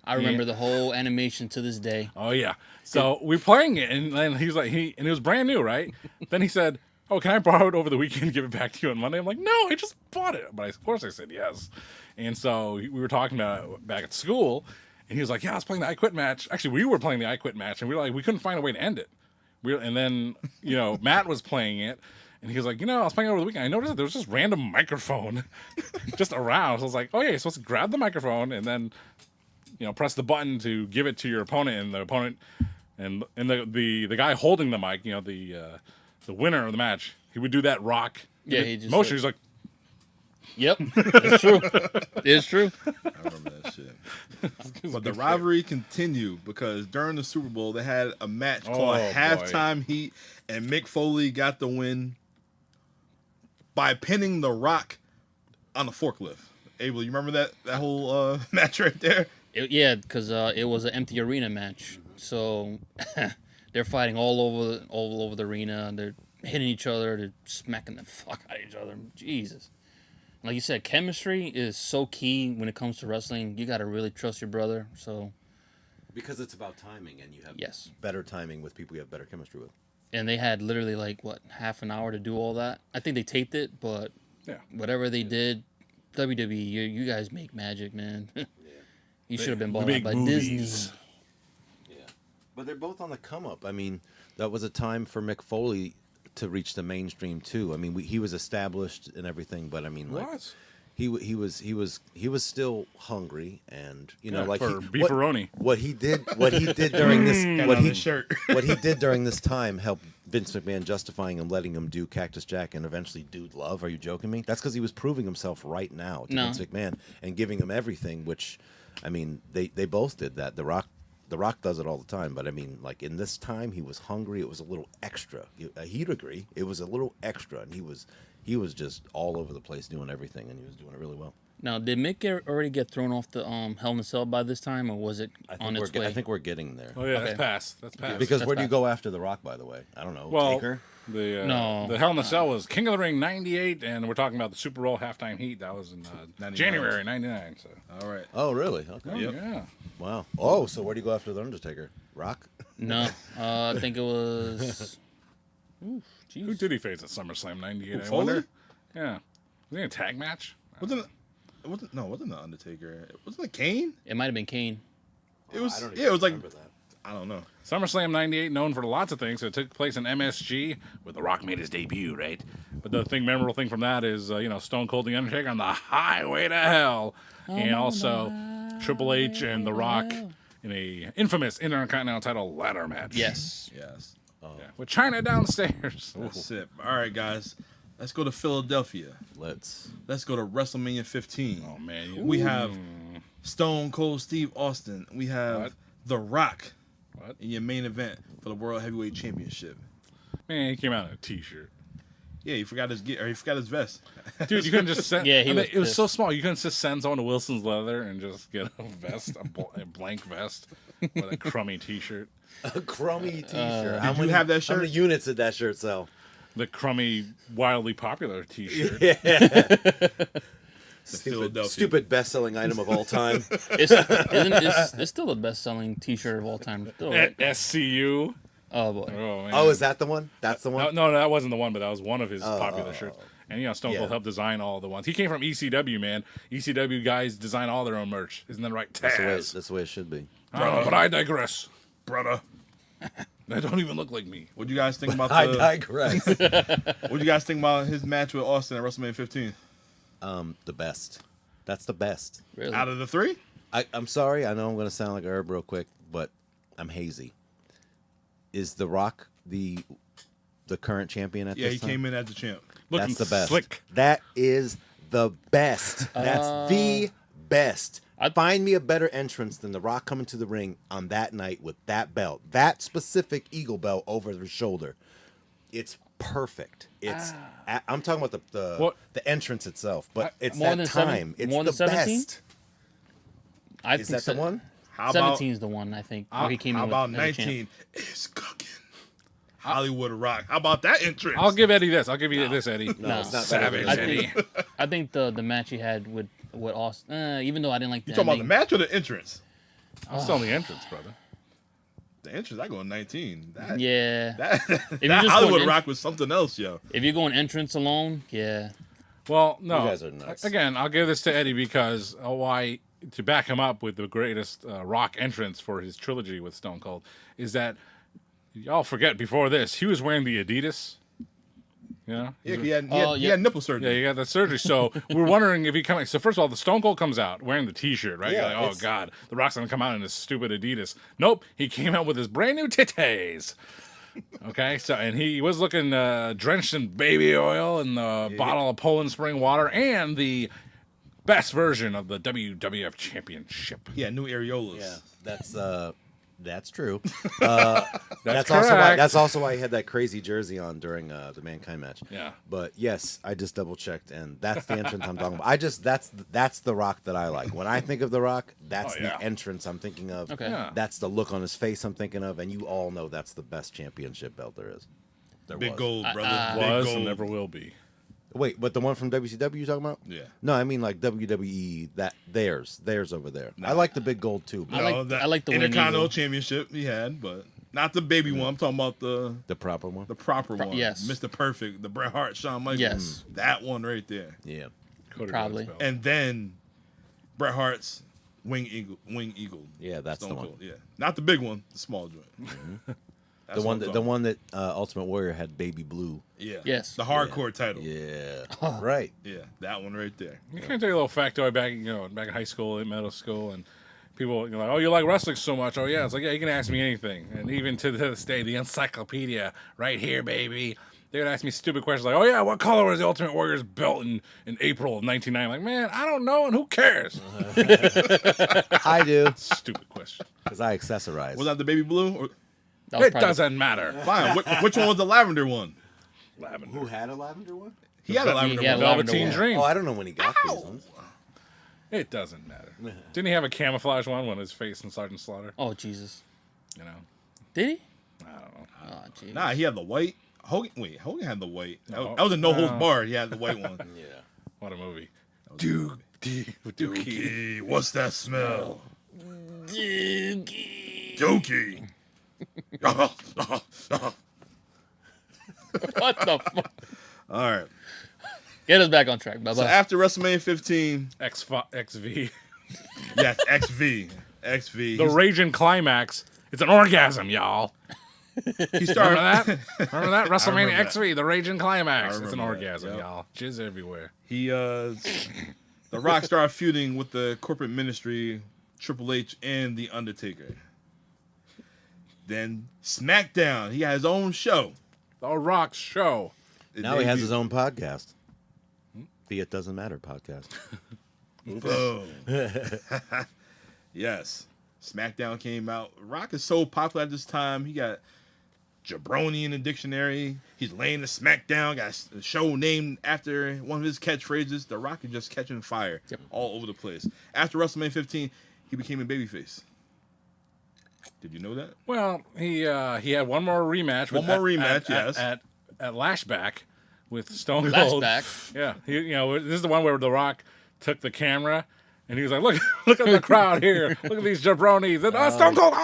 I remember the whole animation to this day. Oh, yeah. So we're playing it, and then he's like, and it was brand new, right? Then he said, oh, can I borrow it over the weekend and give it back to you on Monday? I'm like, no, I just bought it. But of course I said yes. And so we were talking about it back at school, and he was like, yeah, I was playing the I Quit match. Actually, we were playing the I Quit match, and we were like, we couldn't find a way to end it. And then, Matt was playing it, and he was like, I was playing it over the weekend. I noticed that there was just random microphone just around. So I was like, oh, yeah, you're supposed to grab the microphone and then, press the button to give it to your opponent, and the opponent and the guy holding the mic, the winner of the match, he would do that Rock motion. He's like, yep, it's true. It's true. I remember that shit. But the rivalry continued because during the Super Bowl, they had a match called Halftime Heat, and Mick Foley got the win by pinning The Rock on a forklift. Abel, you remember that whole match right there? Yeah, because it was an empty arena match, so they're fighting all over the arena. They're hitting each other. They're smacking the fuck out of each other. Jesus, like you said, chemistry is so key when it comes to wrestling. You got to really trust your brother. So Because it's about timing, and you have yes, better timing with people you have better chemistry with. and they had literally like what half an hour to do all that. I think they taped it, but Yeah. whatever they did, WWE, you guys make magic, man. You should have been bought out big by movies. Disney. Yeah, but they're both on the come up. I mean, that was a time for Mick Foley to reach the mainstream too. I mean, he was established and everything, but I mean, like, What? he was still hungry, and you know, Yeah, like for he, beefaroni. what he did during this Got what on he his shirt. what he did during this time helped Vince McMahon justifying him letting him do Cactus Jack and eventually Dude Love. Are you joking me? That's because he was proving himself right now to No. Vince McMahon and giving him everything. Which, I mean, they both did that. The Rock does it all the time, but I mean, like in this time, he was hungry. It was a little extra. He'd agree. It was a little extra, and he was just all over the place doing everything, and he was doing it really well. Now, did Mick already get thrown off the Hell in a Cell by this time, or was it on its way? I think we're getting there. Oh yeah, Okay. that's past. That's past. Because That's where do you bad. go after The Rock, by the way? I don't know. well, Taker? the Hell in a Cell was King of the Ring '98, and we're talking about the Super Bowl halftime heat. That was in 99. January '99. So All right. Oh, really? Okay. Yep. yeah, Wow. Oh, so where do you go after The Undertaker? Rock? No, I think it was. Oof, who jeez. did he face at SummerSlam '98? I Foley? wonder. Yeah, was he in a tag match? Wasn't the Undertaker. Wasn't it Kane? It might have been Kane. It was. I don't Yeah, it was like. remember that. I don't know. SummerSlam '98, known for lots of things. So it took place in MSG, where The Rock made his debut, right? But the memorable thing from that is, Stone Cold The Undertaker on the highway to hell, and also Triple H and The Rock in a infamous Intercontinental title ladder match. Yes. Yes. Yeah, with China downstairs. That's it. All right, guys. Let's go to Philadelphia. Let's. Let's go to WrestleMania 15. Oh man, We have Stone Cold Steve Austin. We have What? The Rock What? in your main event for the World Heavyweight Championship. Man, he came out in a t-shirt. Yeah, he forgot his vest. Dude, you couldn't just send. Yeah, he was it was pissed. so small. You couldn't just send someone to Wilson's Leather and just get a vest, a blank vest with a crummy t-shirt. A crummy T-shirt. Did you have that How shirt? many units did that shirt sell? The crummy, wildly popular t-shirt. Philadelphia. best-selling item of all time. It's still the best-selling T-shirt of all time. Still, right? SCU. Oh boy. Oh, man. Oh, is that the one? That's the one? No, that wasn't the one, but that was one of his popular shirts. And Stone Cold Yeah. helped design all the ones. He came from ECW, man. ECW guys design all their own merch. Isn't that right, Taz? That's the way it should be. But I digress. Brother. They don't even look like me. What do you guys think about I the? digress. What do you guys think about his match with Austin at WrestleMania 15? The best. That's the best. Really? Out of the three? I'm sorry. I know I'm going to sound like a herb real quick, but I'm hazy. Is The Rock the current champion at Yeah, this he time? came in as the champ. Looking That's the best. slick. That is the best. That's the best. Find me a better entrance than The Rock coming to the ring on that night with that belt, that specific eagle belt over his shoulder. It's perfect. It's. I'm talking about the entrance itself, but it's More that than time. It's more the than 17? best. I Is that the one? How about 17 is the one, I think. where he came how in about with, as a champ. 19? It's cooking. Hollywood Rock. How about that entrance? I'll give Eddie this. I'll give you this, Eddie. No. It's not Savage, that Eddie. I think the match he had with Austin, even though I didn't like the You talking about the ending, match or the entrance? I'm still in the entrance, brother. The entrance, I go 19. That, yeah. That, you that just Hollywood go Rock was something else, yo. If you're going entrance alone, yeah. Well, no. You guys are nuts. Again, I'll give this to Eddie because why to back him up with the greatest rock entrance for his trilogy with Stone Cold is that y'all forget before this he was wearing the Adidas. Yeah. Yeah, he had yeah. nipple Yeah, surgery. you got that surgery. So we're wondering if he coming. So first of all, the Stone Cold comes out wearing the T-shirt, right? Yeah, You're like, oh it's- God, the Rock's gonna come out in his stupid Adidas. Nope, he came out with his brand new titties. Okay, so and he was looking drenched in baby oil and the bottle of Poland Spring water and the best version of the WWF Championship. He had new areolas. Yeah, that's That's true. That's also why. correct. That's also why he had that crazy jersey on during the Mankind match. Yeah. But yes, I just double checked, and that's the entrance I'm talking about. That's the Rock that I like. When I think of the Rock, that's Oh, yeah. the entrance I'm thinking of. Okay. Yeah. That's the look on his face I'm thinking of, and you all know that's the best championship belt there is. There Big was. gold, brother. Big Was gold. and never will be. Wait, but the one from WCW you talking about? Yeah. No, I mean like WWE. Theirs over there. I like the big gold too. But I like the Wing Intercontinental Eagle. Championship he had, but not the baby one. I'm talking about the proper one. the proper one. yes. Mr. Perfect, the Bret Hart, Shawn Michaels. Yes. That one right there. Yeah. Cody Probably. Rhodes belt. And then Bret Hart's Wing Eagle. Yeah, that's Stone the one. Cold. Yeah, not the big one, the small joint. That's The one what I'm that talking Ultimate Warrior had Baby Blue. Yeah. Yes. The hardcore title. Yeah. Right. Yeah, that one right there. You can tell you a little factoid back in high school, in middle school, and people like, oh, you like wrestling so much? Oh yeah, it's like, yeah, you can ask me anything, and even to this day, the encyclopedia right here, baby. They would ask me stupid questions like, oh yeah, what color was the Ultimate Warrior's belt in April of 1990? Like, man, I don't know, and who cares? I do Stupid question. because I accessorize. Was that the baby blue? Or, That was It probably- doesn't matter. fine. Which one was the lavender one? Lavender. Who had a lavender one? He had a lavender he had one. lavender Velveteen one. Dream. Oh, I don't know when he got these ones. It doesn't matter. Didn't he have a camouflage one when his face in Sergeant Slaughter? Oh Jesus. You know, Did he? I don't know. Oh jeez. Nah, he had the white. Hogan had the white. No. That was a no holds barred. He had the white one. Yeah. What a movie. Dookie. Dookie. What's that smell? Dookie. What the fuck? All right. Get us back on track. Bye So bye. after WrestleMania 15, XV. yes, XV. The Raging Climax. It's an orgasm, y'all. He started Remember that? Remember that? WrestleMania remember that. XV, the Raging Climax. I It's an remember that, orgasm, yep. y'all. Jizz everywhere. He The Rock started feuding with the corporate ministry, Triple H and The Undertaker. Then SmackDown, he had his own show. The Rock Show. It Now he has his debuted. own podcast. The It Doesn't Matter podcast. Boom. Yes. SmackDown came out. Rock is so popular at this time. He got jabroni in the dictionary. He's laying the SmackDown. Got a show named after one of his catchphrases. The Rock is just catching fire all over the place. After WrestleMania 15, he became a babyface. Did you know that? Well, he had one more rematch. One more rematch, yes. At Lashback with Stone Cold. Lashback. Yeah. This is the one where The Rock took the camera and he was like, look at the crowd here. Look at these jabronis. And, Stone Cold,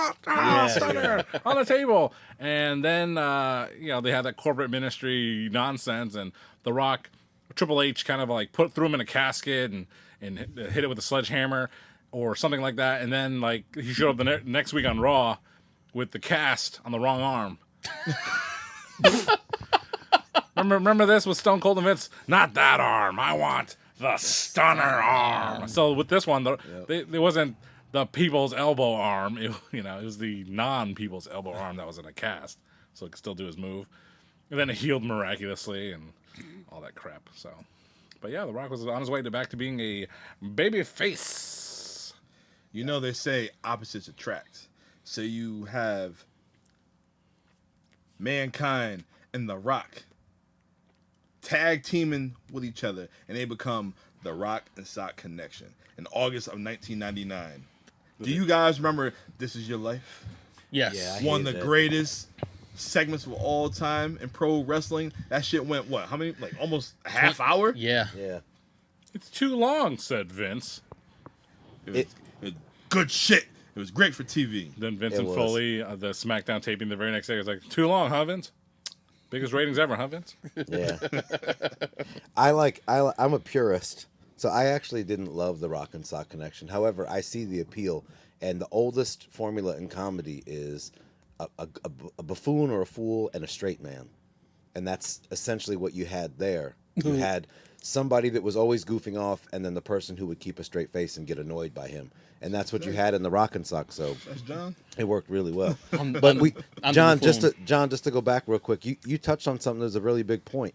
stunner on the table. And then, they had that corporate ministry nonsense, and The Rock, Triple H kind of like threw him in a casket and hit it with a sledgehammer or something like that. And then he showed up the next week on Raw with the cast on the wrong arm. remember this with Stone Cold and Vince? Not that arm. I want the stunner arm. So with this one, it wasn't the people's elbow arm. It was the non-people's elbow arm that was in a cast, so he could still do his move. And then it healed miraculously and all that crap. So, but yeah, The Rock was on his way back to being a baby face. You know they say opposites attract. So you have Mankind and The Rock tag teaming with each other, and they become the Rock and Sock Connection in August of 1999. Do you guys remember This Is Your Life? Yes. Yeah. One of hate the that. greatest segments of all time in pro wrestling. That shit went what? How many? Almost a half hour? Yeah. Yeah. It's too long, said Vince. It was good shit. It was great for TV. Then Vince It and was. Foley, the SmackDown taping the very next day, was like, too long, huh, Vince? Biggest ratings ever, huh, Vince? Yeah. I'm a purist, so I actually didn't love the Rock and Sock Connection. However, I see the appeal, and the oldest formula in comedy is a buffoon or a fool and a straight man. And that's essentially what you had there. You had somebody that was always goofing off, and then the person who would keep a straight face and get annoyed by him. And that's what you had in the Rock and Sock, so That's John. it worked really well. I'm But the John, buffoon. just to go back real quick, you touched on something that's a really big point.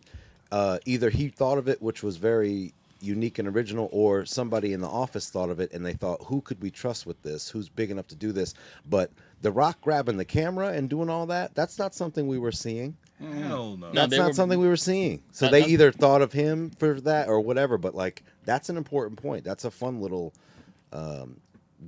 Either he thought of it, which was very unique and original, or somebody in the office thought of it and they thought, who could we trust with this? Who's big enough to do this? But The Rock grabbing the camera and doing all that, that's not something we were seeing. Hell no. No, That's not something we were seeing. So That- they that- either thought of him for that or whatever, but like that's an important point. That's a fun little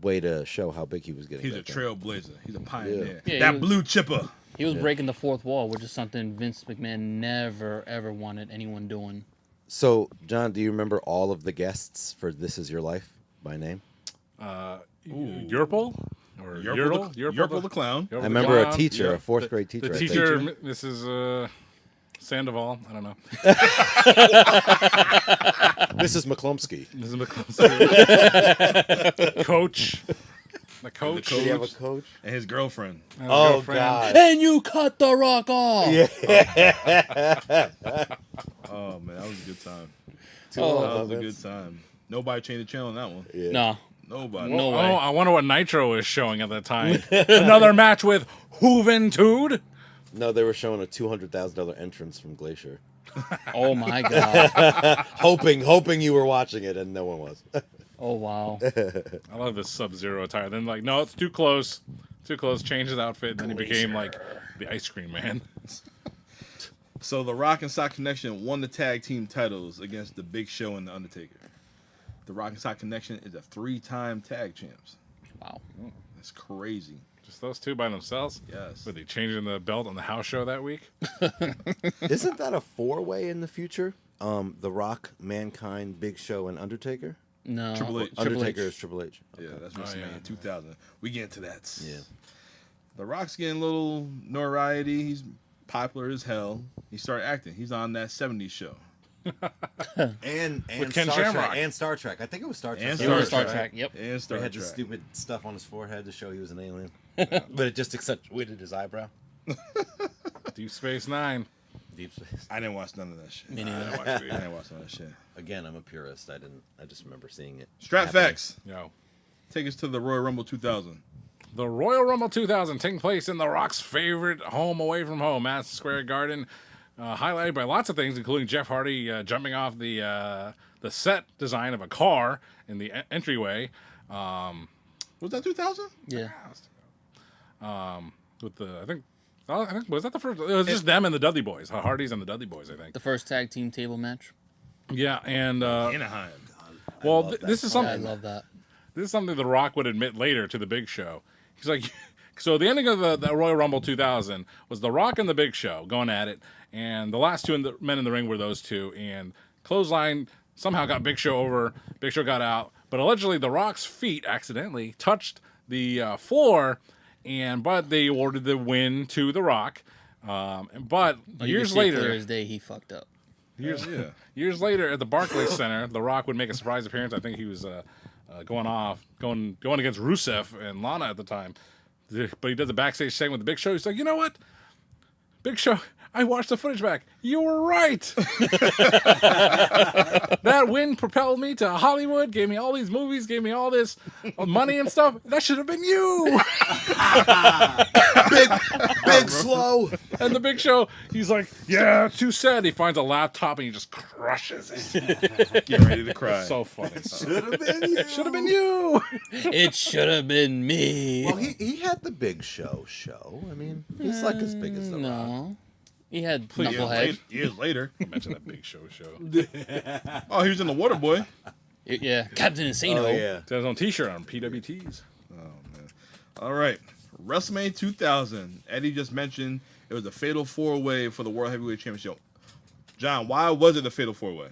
way to show how big he was getting. He's a back then. trailblazer. He's a pioneer. Yeah, That he was- blue chipper. He was breaking the fourth wall, which is something Vince McMahon never ever wanted anyone doing. So, John, do you remember all of the guests for This Is Your Life by name? Yerpel? Or Yerpel the clown. I remember a Clown. teacher, Yeah. a fourth grade teacher. The I think. teacher, Mrs. Sandoval. I don't know. Mrs. McClumpsky. Mrs. McCluskey. Coach. The coach. Did he have a coach? And his girlfriend. Oh, girlfriend. God. And you cut the Rock off. Oh, man, that was a good time. Oh, That was a good time. Nobody changed the channel on that one. Yeah. no. Nobody. No Oh, way. I wonder what Nitro is showing at that time. Another match with Juventud. No, they were showing a $200,000 entrance from Glacier. Oh my God. hoping you were watching it, and no one was. Oh wow. I love this Sub-Zero attire. Then like, no, it's too close. Too close. Changed his outfit. And then he became like the ice cream man. So The Rock and Sock Connection won the tag team titles against The Big Show and The Undertaker. The Rock and Sock Connection is a 3-time tag champs. Wow. That's crazy. Just those two by themselves. Yes. Were they changing the belt on the house show that week? Isn't that a 4-way in the future? The Rock, Mankind, Big Show, and Undertaker? No. Triple H. Undertaker is Triple H. Yeah, that's Oh, WrestleMania yeah. 2000. We get into that. Yeah. The Rock's getting a little notoriety. He's popular as hell. He started acting. He's on that 70s show. And With Ken Star Shamrock. Trek. And Star Trek. I think it was Star Trek. And He was Star Star Trek. Trek. Yep. And Star He had the Trek. stupid stuff on his forehead to show he was an alien. But it just accentuated his eyebrow. Deep Space Nine. Deep space. I didn't watch none of that shit. Me I neither. didn't watch none of that shit. Again, I'm a purist. I just remember seeing it. Strat happening. Facts. Yo. Take us to the Royal Rumble 2000. The Royal Rumble 2000 taking place in The Rock's favorite home away from home, Madison Square Garden. Highlighted by lots of things, including Jeff Hardy jumping off the set design of a car in the entryway. Was that 2000? Yeah. With the, I think was that the first? It was just them and the Dudley Boys, Hardys and the Dudley Boys, I think. The first tag team table match. Yeah, and Anaheim. well, this is Yeah, I something. love that. This is something The Rock would admit later to the Big Show. He's like, so the ending of the Royal Rumble 2000 was The Rock and the Big Show going at it, and the last two men in the ring were those two. And Clothesline somehow got Big Show over. Big Show got out, but allegedly The Rock's feet accidentally touched the floor, but they awarded the win to The Rock. But Oh, you can years see it clear later, as day, he fucked up. Years later, at the Barclays Center, The Rock would make a surprise appearance. I think he was going against Rusev and Lana at the time. But he did the backstage segment with the Big Show. He's like, you know what? Big Show, I watched the footage back. You were right. That win propelled me to Hollywood, gave me all these movies, gave me all this money and stuff. That should have been you. Big slow. And the Big Show, he's like, yeah, too sad. He finds a laptop and he just crushes it. Getting ready to cry. So funny. Should have been you. Should have been you. It should have been me. Well, he had the Big Show. I mean, he's like as big as the Rock. No. He had Years Knucklehead. later- Years later. Mention that Big Show. Oh, he was in the Water Boy. Yeah. Captain Insano. Oh yeah. He had his own T-shirt on PWTs. All right. WrestleMania 2000. Eddie just mentioned it was a fatal 4-way for the World Heavyweight Championship. John, why was it a fatal 4-way?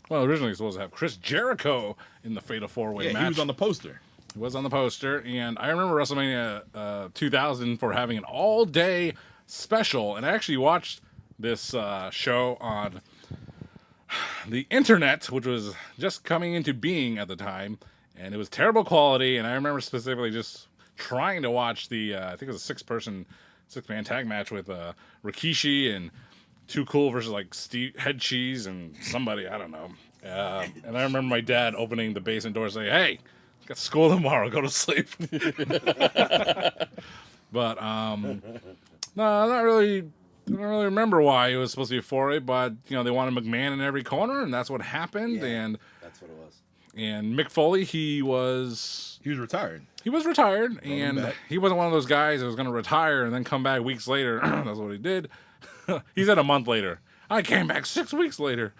Well, originally he was supposed to have Chris Jericho in the Fatal 4-Way Yeah, match. he was on the poster. He was on the poster, and I remember WrestleMania 2000 for having an all-day special, and I actually watched this show on the internet, which was just coming into being at the time, and it was terrible quality, and I remember specifically just trying to watch the, I think it was a six-man tag match with Rikishi and Too Cool versus like Head Cheese and somebody, I don't know. And I remember my dad opening the basement door saying, hey, got school tomorrow, go to sleep. But, no, not really don't really remember why it was supposed to be 4-way, but they wanted McMahon in every corner, and that's what happened. Yeah. And That's what it was. Mick Foley, he was retired. He was retired, and back. he wasn't one of those guys that was going to retire and then come back weeks later. That's what he did. He said a month later. I came back 6 weeks later.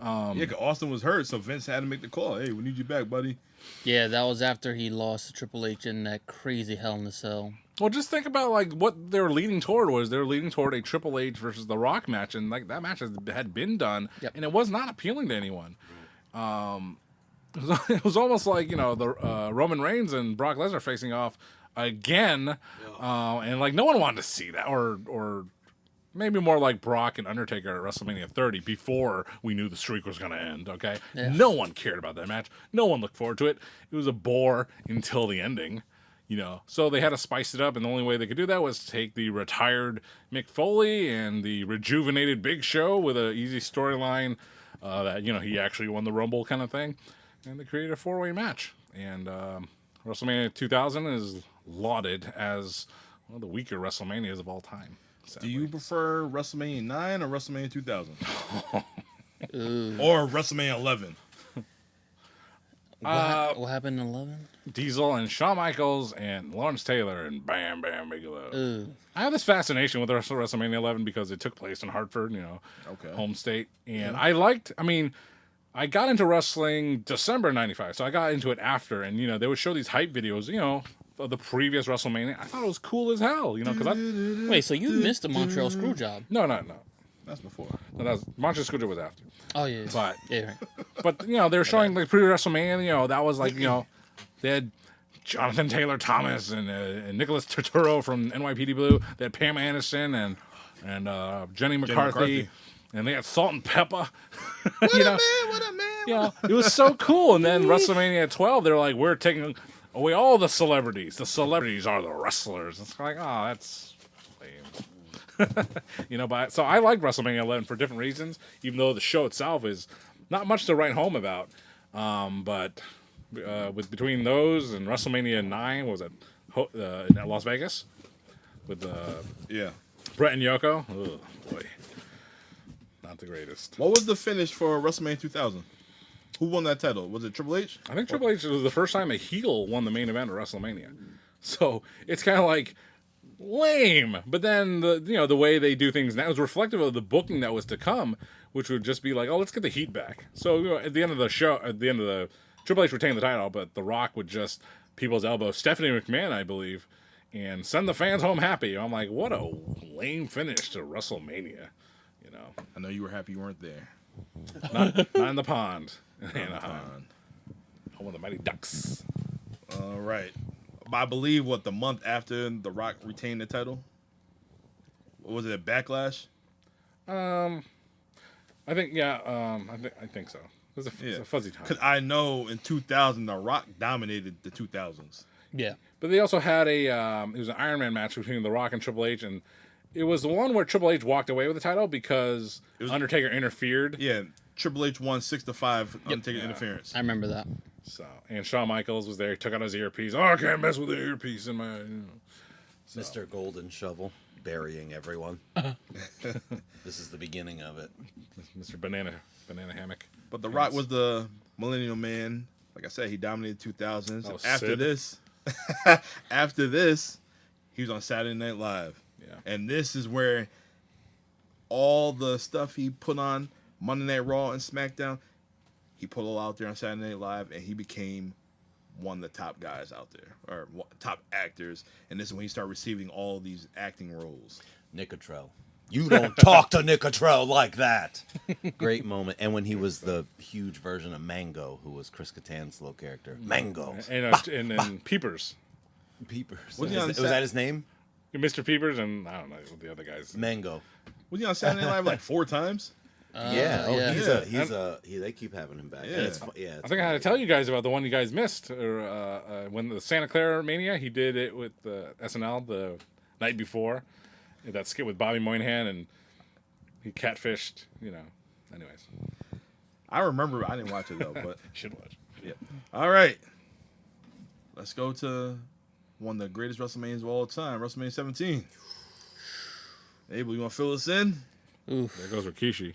Yeah, 'cause Austin was hurt, so Vince had to make the call. Hey, we need you back, buddy. Yeah, that was after he lost to Triple H in that crazy Hell in a Cell. Well, just think about like what they were leading toward was they were leading toward a Triple H versus The Rock match, and like that match had been done, and it was not appealing to anyone. It was almost like the Roman Reigns and Brock Lesnar facing off again, and like no one wanted to see that, or maybe more like Brock and Undertaker at WrestleMania 30 before we knew the streak was going to end. Okay, no one cared about that match. No one looked forward to it. It was a bore until the ending. So they had to spice it up, and the only way they could do that was take the retired Mick Foley and the rejuvenated Big Show with an easy storyline that he actually won the Rumble kind of thing, and they created a 4-way match. And WrestleMania 2000 is lauded as one of the weaker WrestleManias of all time. Do you prefer WrestleMania 9 or WrestleMania 2000? Or WrestleMania 11? What happened in 11? Diesel and Shawn Michaels and Lawrence Taylor and Bam Bam Bigelow. I have this fascination with WrestleMania 11 because it took place in Hartford, home state. And I got into wrestling December 95, so I got into it after. And, they would show these hype videos, of the previous WrestleMania. I thought it was cool as hell, because Wait, so you missed the Montreal Screwjob? No. That's before. No, that was Montreal Screwjob was after. Oh, yeah. But Yeah, right. But they were showing like pre-WrestleMania. That was like they had Jonathan Taylor Thomas and Nicholas Turturro from NYPD Blue. They had Pam Anderson and Jenny McCarthy, and they had Salt and Pepper. What a man! It was so cool. And then WrestleMania 12, they're like, we're taking away all the celebrities. The celebrities are the wrestlers. It's like, oh, that's lame. But so I like WrestleMania 11 for different reasons, even though the show itself is not much to write home about. But with between those and WrestleMania 9, was it in Las Vegas with Brett and Yoko? Oh boy, not the greatest. What was the finish for WrestleMania 2000? Who won that title? Was it Triple H? I think Triple H was the first time a heel won the main event of WrestleMania. So it's kind of like lame. But then the way they do things now is reflective of the booking that was to come, which would just be like, oh, let's get the heat back. So at the end of the show, Triple H retained the title, but The Rock would just people's elbow Stephanie McMahon, I believe, and send the fans home happy. I'm like, what a lame finish to WrestleMania. I know you were happy you weren't there. Not in the pond. Home of the Mighty Ducks. All right. I believe the month after The Rock retained the title? What was it, a Backlash? I think I think so. It was a fuzzy time. Because I know in 2000 The Rock dominated the 2000s. Yeah. But they also had it was an Iron Man match between The Rock and Triple H, and it was the one where Triple H walked away with the title because Undertaker interfered. Yeah, Triple H won 6-5 Undertaker interference. I remember that. So, and Shawn Michaels was there. He took out his earpiece. Oh, I can't mess with the earpiece in my. Mr. Golden Shovel burying everyone. This is the beginning of it. Mr. Banana Hammock. But The Rock was the Millennial Man. Like I said, he dominated 2000s. Oh, After this, he was on Saturday Night Live. Yeah. And this is where all the stuff he put on Monday Night Raw and SmackDown, he put it all out there on Saturday Night Live, and he became one of the top guys out there, or top actors. And this is when he started receiving all these acting roles. Nicotrell. You don't talk to Nicotrell like that. Great moment. And when he was the huge version of Mango, who was Chris Kattan's little character. Mango. And then Peepers. Peepers. Was that his name? Mr. Peepers and I don't know what the other guys. Mango. Was he on Saturday Night Live like 4 times? They keep having him back. Yeah. I think I had to tell you guys about the one you guys missed, or when the Santa Clara Mania, he did it with SNL the night before, that skit with Bobby Moynihan, and he catfished, anyways. I remember, I didn't watch it though, but should watch. Yeah. All right, let's go to one of the greatest WrestleManias of all time, WrestleMania 17. Abel, you want to fill us in? Oof. There goes Rikishi.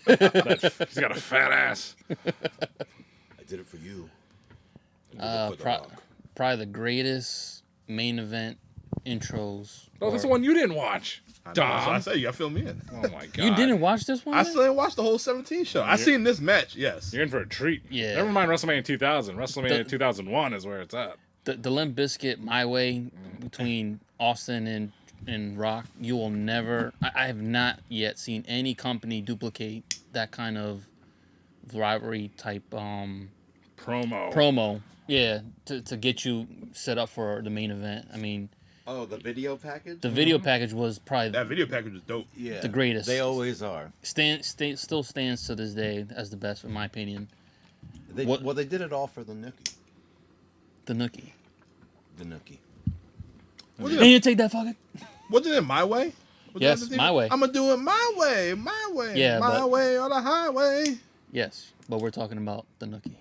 He's got a fat ass. I did it for you. I did it for The Rock. Probably the greatest main event intros. Oh, that's the one you didn't watch. I know, that's what I Dom. said you got to fill me in. Oh my god. You didn't watch this one? I man? still ain't watched the whole 17 show. I seen this match, yes. You're in for a treat. Yeah. Never mind WrestleMania 2000. WrestleMania 2001 is where it's at. The Limp Bizkit My Way between Austin and Rock. You will never. I have not yet seen any company duplicate that kind of rivalry type promo. Yeah, to get you set up for the main event. I mean, Oh, the video package? the video package was probably That video package is dope. Yeah. the greatest. They always are. Still stands to this day as the best, in my opinion. Well, they did it all for the Nookie. The Nookie. The Nookie. Was Can you take that fucking? Wasn't it My Way? Was Yes, that the thing? My Way. I'm going to do it my way. Yeah, my but- way on the highway. Yes, but we're talking about the Nookie.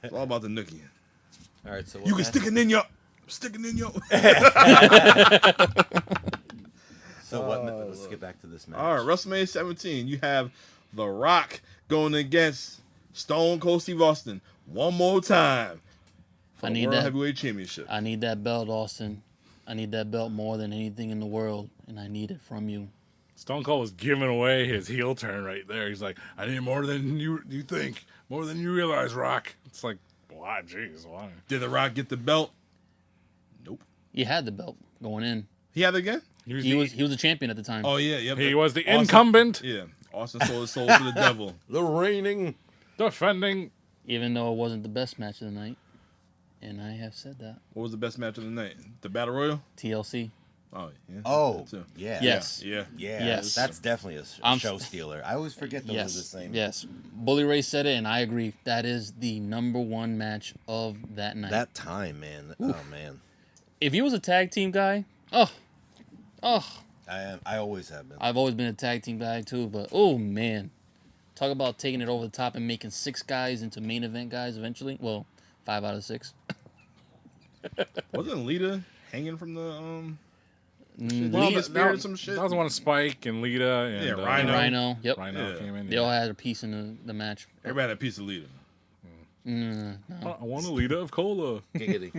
It's all about the nookie. All right, so You can stick it in your... So what? Let's get back to this match. All right, WrestleMania 17. You have The Rock going against Stone Cold Steve Austin one more time for I the need World that. Heavyweight Championship. I need that belt, Austin. I need that belt more than anything in the world, and I need it from you. Stone Cold was giving away his heel turn right there. He's like, I need more than you think, more than you realize, Rock. It's like, why? Jeez, why? Did The Rock get the belt? Nope. He had the belt going in. He had it again? He was a champion at the time. Oh, yeah. Yep. He was the Austin- incumbent, Yeah. Austin sold his soul to the devil. The reigning. defending. Even though it wasn't the best match of the night. And I have said that. What was the best match of the night? The Battle Royal? TLC. Oh, yeah. Oh, That too. yeah. Yes. Yeah. Yeah, Yes. that's definitely a I'm- show stealer. I always forget those are the Yes. same. Yes. Bully Ray said it, and I agree. That is the #1 match of that night. That time, man. Oh man, If he was a tag team guy, I always have been. I've always been a tag team guy too, but oh man. Talk about taking it over the top and making 6 guys into main event guys eventually. Well, 5 out of 6. Wasn't Lita hanging from the Well, Lita spear or some shit? That was one of Spike and Lita and Yeah, And Rhino. Rhino. Yep. Rhino Yeah. came in. They all had a piece in the match. Everybody had a piece of Lita. I want a Lita of cola. Giggity.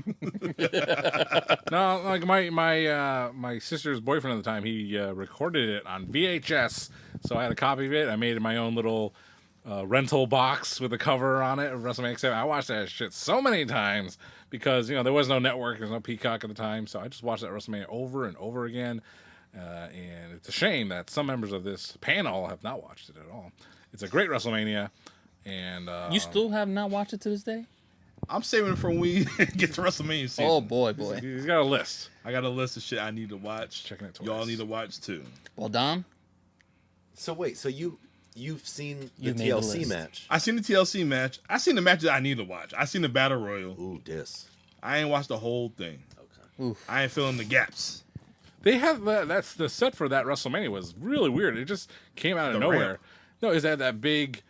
No, like my sister's boyfriend at the time, he recorded it on VHS, so I had a copy of it. I made my own little rental box with a cover on it of WrestleMania 7. I watched that shit so many times because there was no network, there's no Peacock at the time, so I just watched that WrestleMania over and over again. And it's a shame that some members of this panel have not watched it at all. It's a great WrestleMania, and You still have not watched it to this day? I'm saving it for when we get to WrestleMania season. Oh boy. he's got a list. I got a list of shit I need to watch. Checking it twice. Y'all need to watch too. Well, Dom, So wait, so you've seen the You've made the TLC list. match? I seen the TLC match. I seen the matches I need to watch. I seen the Battle Royal. Ooh, this. I ain't watched the whole thing. Okay. oof. I ain't filling the gaps. They have that's the set for that WrestleMania was really weird. It just came out of The nowhere. ramp. No, is that big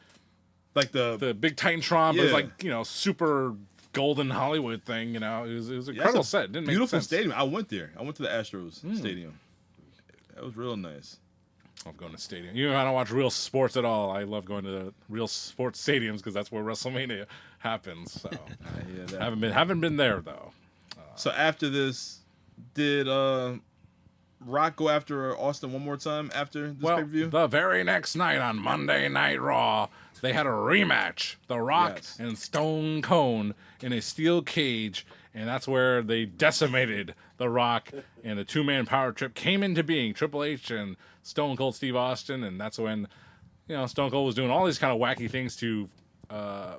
Like the big Titantron, but it's Yeah. like super golden Hollywood thing. It was an that's incredible a set. It didn't make beautiful sense. stadium. I went there. I went to the Astros stadium. That was real nice. I'm going to stadium. I don't watch real sports at all. I love going to the real sports stadiums because that's where WrestleMania happens. So I hear that. haven't been there though. So after this, did Rock go after Austin one more time after this Well, pay-per-view? the very next night on Monday Night Raw, they had a rematch. The Rock Yes. and Stone Cold in a steel cage, and that's where they decimated The Rock, and a 2-man power trip came into being. Triple H and Stone Cold Steve Austin, and that's when Stone Cold was doing all these kind of wacky things to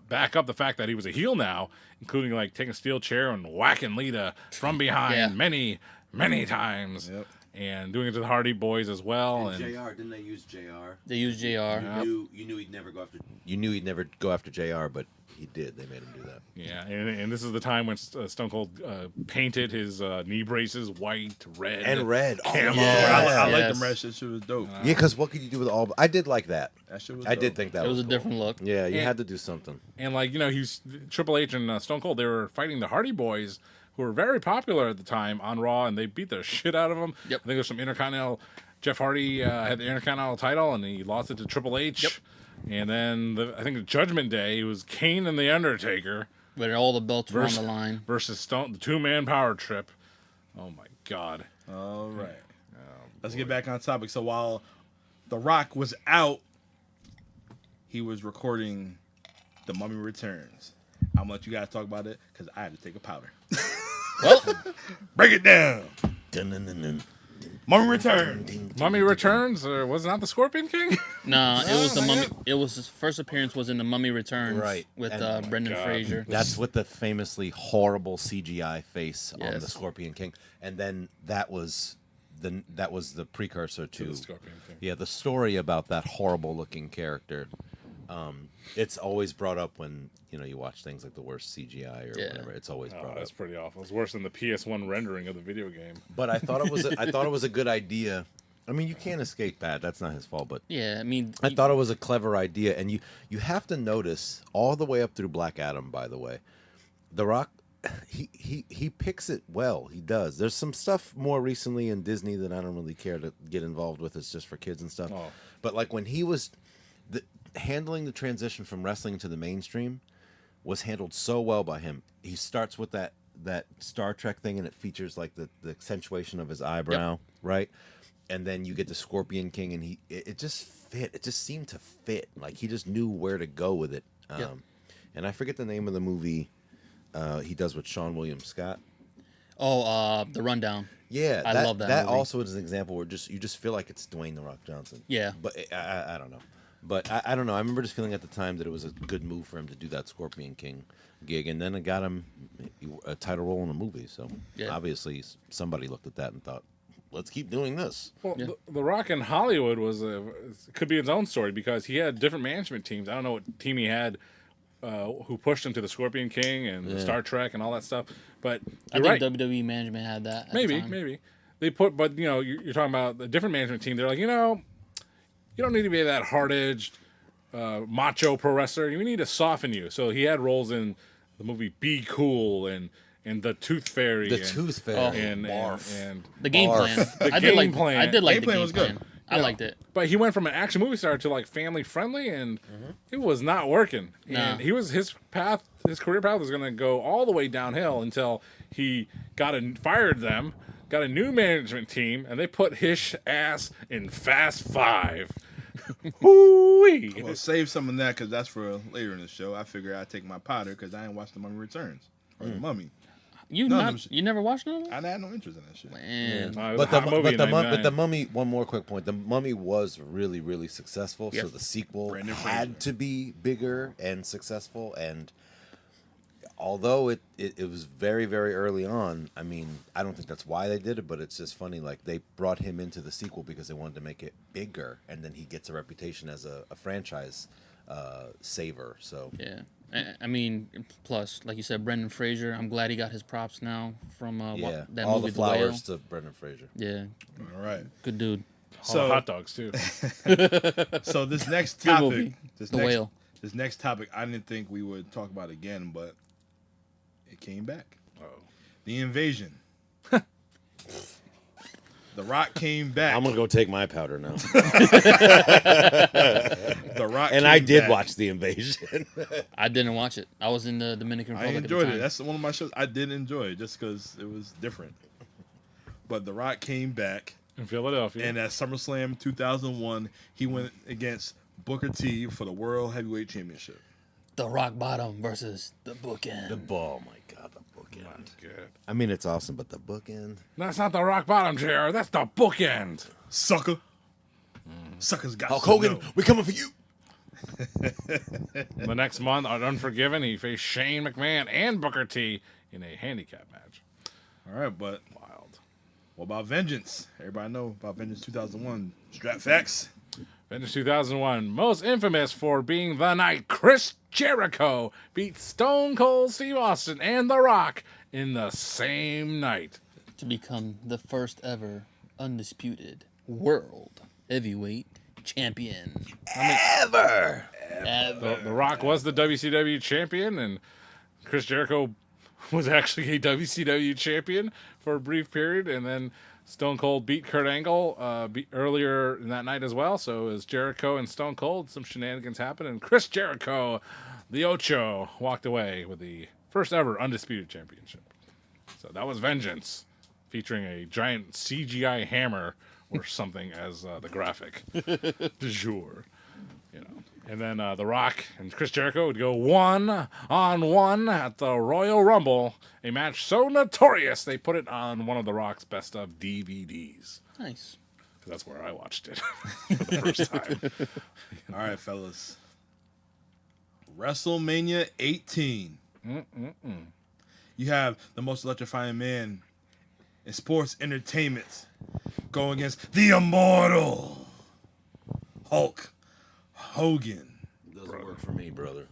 back up the fact that he was a heel now, including like taking a steel chair and whacking Lita from behind Yeah. many times. Yep. And doing it to the Hardy Boys as well. And And JR, didn't they use JR? They used JR. You knew he'd never go after. You knew he'd never go after JR, but he did. They made him do that. yeah, and this is the time when Stone Cold painted his knee braces white, red, And red. Oh, Camo. yeah. I like Yes. them red shit. Shit was dope. Yeah, because what could you do with all? I did like that. That shit was I dope. did think that It was a cool. different look. Yeah, you And- had to do something. And like he's Triple H and Stone Cold. They were fighting the Hardy Boys, who were very popular at the time on Raw, and they beat the shit out of them. Yep. I think there's some Intercontinental. Jeff Hardy had the Intercontinental title, and he lost it to Triple H. Yep. And then I think the Judgment Day, it was Kane and the Undertaker Where all the belts were on the line. versus Stone, the 2-man power trip. Oh my God! All right. Let's get back on topic. So while The Rock was out, he was recording The Mummy Returns. I'm going to let you guys talk about it because I had to take a powder. Well, Break it down. Dun-dun-dun-dun. Mummy Returns. Mummy Returns, or was it not the Scorpion King? nah, it was the not Mummy. yet. It was his first appearance was in the Mummy Returns, Right. with And- Brendan God. Fraser. That's with the famously horrible CGI face on the Yes. Scorpion King, and then that was the precursor to the Scorpion King. Yeah, the story about that horrible looking character. It's always brought up when you watch things like the worst CGI or Yeah. whatever. It's always Oh, brought that's up. pretty awful. It's worse than the PS1 rendering of the video game. But I thought it was a good idea. I mean, you can't escape that. That's not his fault, but Yeah, I mean, I thought it was a clever idea, and you have to notice all the way up through Black Adam. By the way, The Rock, he picks it well. He does. There's some stuff more recently in Disney that I don't really care to get involved with. It's just for kids and stuff. Oh. But like when he was handling the transition from wrestling to the mainstream, was handled so well by him. He starts with that Star Trek thing, and it features like the accentuation of his eyebrow, right? And then you get the Scorpion King, and it just fit. It just seemed to fit. Like he just knew where to go with it. Yep. And I forget the name of the movie he does with Sean William Scott. The Rundown. Yeah, I love that That movie. also is an example where you just feel like it's Dwayne The Rock Johnson. Yeah. But I don't know. But I don't know. I remember just feeling at the time that it was a good move for him to do that Scorpion King gig, and then it got him a title role in a movie. So Yeah. obviously somebody looked at that and thought, let's keep doing this. Well, Yeah. the Rock in Hollywood could be its own story because he had different management teams. I don't know what team he had who pushed him to the Scorpion King and Star Trek and all that stuff. But I you're think right. WWE management had that. At the Maybe, time. maybe they put, but you're talking about the different management team. They're like, you don't need to be that hard-edged macho pro wrestler. You need to soften you. So he had roles in the movie Be Cool and the Tooth Fairy. The Tooth Fairy. and Barf. The game Barf. plan. The I did like. game plan. I did like Game the plan game was good. plan. I liked it. But he went from an action movie star to like family friendly, and it was not working. Nah. And his career path was going to go all the way downhill until he fired them, got a new management team, and they put his ass in Fast Five. Hoo-wee. Well, save some of that because that's for later in the show. I figure I'd take my powder because I ain't watched The Mummy Returns or The Mummy. You None of them shit. you never watched none of them? I had no interest in that shit. Man. It was But a the, hot movie in but 99. the Mummy. One more quick point. The Mummy was really, really successful. Yep. So the sequel Brendan had Fraser. to be bigger and successful. And although it was very, very early on, I mean, I don't think that's why they did it. But it's just funny. Like they brought him into the sequel because they wanted to make it bigger, and then he gets a reputation as a franchise saver. So Yeah. I mean, plus, like you said, Brendan Fraser. I'm glad he got his props now from yeah, that all movie, the The Whale. flowers to Brendan Fraser. Yeah, All right. good dude. All So the hot dogs too. So this next Good topic, movie. this The next, Whale. this next topic, I didn't think we would talk about again, but it came back. Oh. The invasion. The Rock came back. I'm gonna go take my powder now. The Rock, And I came did back. watch The Invasion. I didn't watch it. I was in the Dominican I Republic enjoyed at the it. time. That's one of my shows I did enjoy it just because it was different. But The Rock came back, In Philadelphia. and at SummerSlam 2001, he went against Booker T for the World Heavyweight Championship. The Rock Bottom versus the Bookend. Oh my god, the bookend. Good. I mean, it's awesome, but the bookend. That's not the rock bottom chair. That's the bookend. Sucker. Suckers got Hulk to Hogan, know. we coming for you. The next month on Unforgiven, he faced Shane McMahon and Booker T in a handicap match. All right, but Wild. what about Vengeance? Everybody know about Vengeance 2001. Strap facts. Vengeance 2001, most infamous for being the night Chris Jericho beat Stone Cold Steve Austin and The Rock in the same night. To become the first ever undisputed world heavyweight champion. Ever. Ever. The Rock was the WCW champion, and Chris Jericho was actually a WCW champion for a brief period, and then Stone Cold beat Kurt Angle earlier in that night as well. So it was Jericho and Stone Cold. Some shenanigans happened, and Chris Jericho, the Ocho, walked away with the first ever undisputed championship. So that was Vengeance, featuring a giant CGI hammer or something as the graphic du jour. You know. And then The Rock and Chris Jericho would go 1-on-1 at the Royal Rumble, a match so notorious they put it on one of The Rock's best of DVDs. Nice. Because that's where I watched it for the first time. All right, fellas. WrestleMania 18. You have the most electrifying man in sports entertainment going against the immortal Hulk Hogan. Doesn't work for me, brother.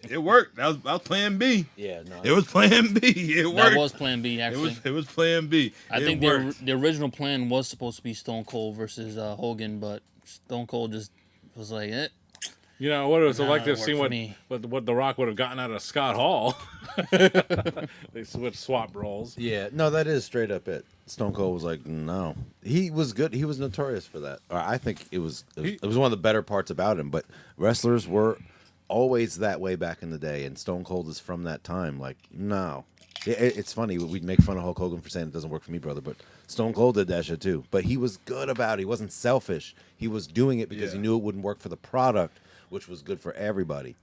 It worked. That was plan B. Yeah, no. It was plan B. It worked. That was plan B, actually. It was plan B. I think the original plan was supposed to be Stone Cold versus Hogan, but Stone Cold just was like, You know, what it was like to have worked seen for me. what The Rock would have gotten out of Scott Hall. They swap roles. Yeah, no, that is straight up it. Stone Cold was like, no. He was good. He was notorious for that. Or I think it was one of the better parts about him. But wrestlers were always that way back in the day, and Stone Cold is from that time. Like, no. It's funny. We'd make fun of Hulk Hogan for saying it doesn't work for me, brother. But Stone Cold did that shit too. But he was good about it. He wasn't selfish. He was doing it because he knew it wouldn't work for the product, which was good for everybody.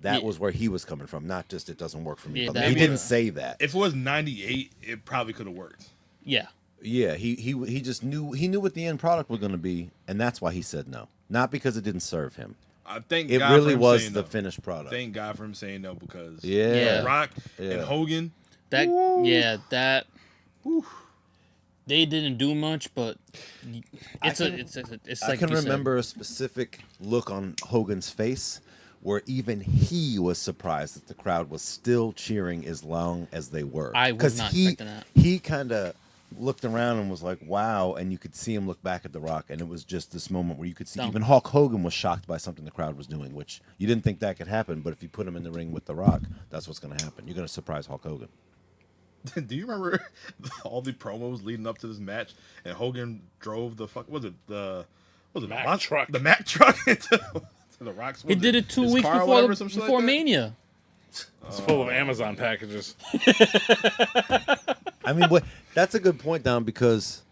That was where he was coming from, not just it doesn't work for me. Yeah, He didn't say that. If it was 98, it probably could have worked. yeah. Yeah, he just knew what the end product was going to be, and that's why he said no. Not because it didn't serve him. I think It God really for him was saying the no. finished product. Thank God for him saying no because Yeah. Rock Yeah. and Hogan. That they didn't do much, but it's I like can you said. remember a specific look on Hogan's face where even he was surprised that the crowd was still cheering as long as they were. I was not expecting that. He kind of looked around and was like, wow, and you could see him look back at The Rock, and it was just this moment where you could see even Hulk Hogan was shocked by something the crowd was doing, which you didn't think that could happen, but if you put him in the ring with The Rock, that's what's going to happen. You're going to surprise Hulk Hogan. Do you remember all the promos leading up to this match? And Hogan drove the Mack truck. The Mack truck into the Rock's. He did it 2 his weeks car or before whatever, some shit like before that? Mania. It's full of Amazon packages. I mean, that's a good point, Don, because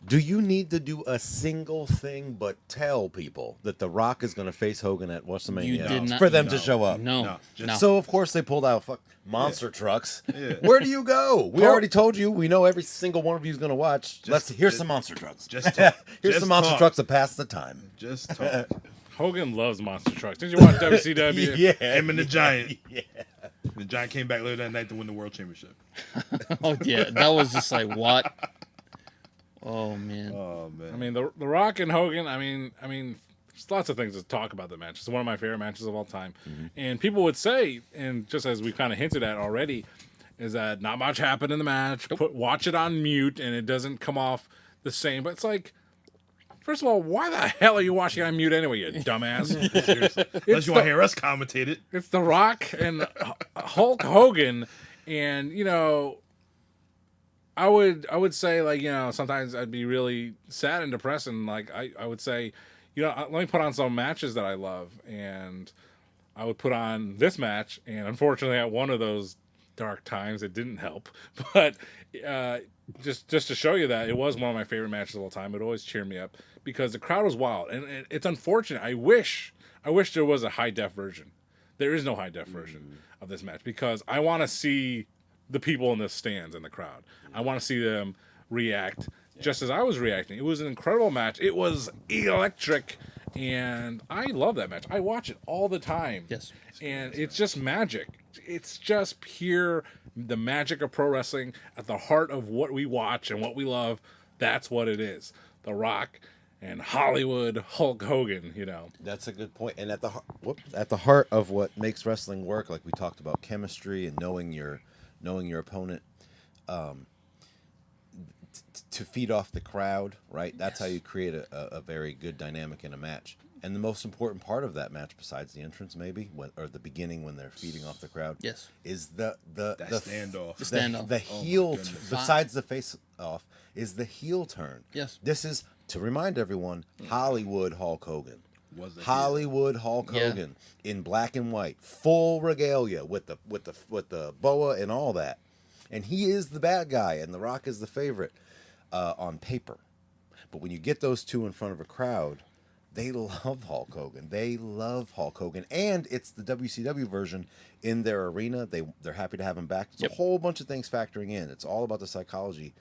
do you need to do a single thing but tell people that The Rock is going to face Hogan at WrestleMania did not- for them to No. show up? No. So, of course, they pulled out monster trucks. Yeah. Where do you go? We already told you. We know every single one of you is going to watch. Here's some monster trucks. Just talk. Here's Just some monster talk. trucks to pass the time. Just talk. Hogan loves monster trucks. Did you watch WCW? Yeah. Him and the Giant. Yeah. The Giant came back later that night to win the World Championship. Oh yeah, that was just like what? Oh man. Oh man. I mean, the Rock and Hogan. I mean, there's lots of things to talk about the match. It's one of my favorite matches of all time. And people would say, and just as we kind of hinted at already, is that not much happened in the match. Watch it on mute, and it doesn't come off the same. But it's like, first of all, why the hell are you watching on mute anyway, you dumbass? Seriously. Unless you want to hear us commentate it. It's The Rock and Hulk Hogan, and I would say, like, sometimes I'd be really sad and depressed, and like I would say, let me put on some matches that I love, and I would put on this match, and unfortunately at one of those dark times it didn't help, but just to show you that it was one of my favorite matches of all time. It always cheered me up because the crowd was wild, and it's unfortunate. I wish there was a high def version. There is no high def version of this match because I want to see the people in the stands in the crowd. I want to see them react just as I was reacting. It was an incredible match. It was electric, and I love that match. I watch it all the time. Yes. And it's just magic. It's just pure the magic of pro wrestling at the heart of what we watch and what we love. That's what it is. The Rock and Hollywood Hulk Hogan, That's a good point. And at the heart of what makes wrestling work, like we talked about, chemistry and knowing your opponent, to feed off the crowd, right? That's how you create a very good dynamic in a match. And the most important part of that match, besides the entrance, maybe, or the beginning when they're feeding off the crowd, Yes. is the standoff. The standoff. The heel, goodness. besides the face off, is the heel turn. Yes. This is, to remind everyone, Hollywood Hulk Hogan. Was a Hollywood Hulk Hogan in black and white, full regalia with the boa and all that, and he is the bad guy, and The Rock is the favorite on paper. But when you get those two in front of a crowd, they love Hulk Hogan. They love Hulk Hogan, and it's the WCW version in their arena. They're happy to have him back. It's a whole bunch of things factoring in. It's all about the psychology,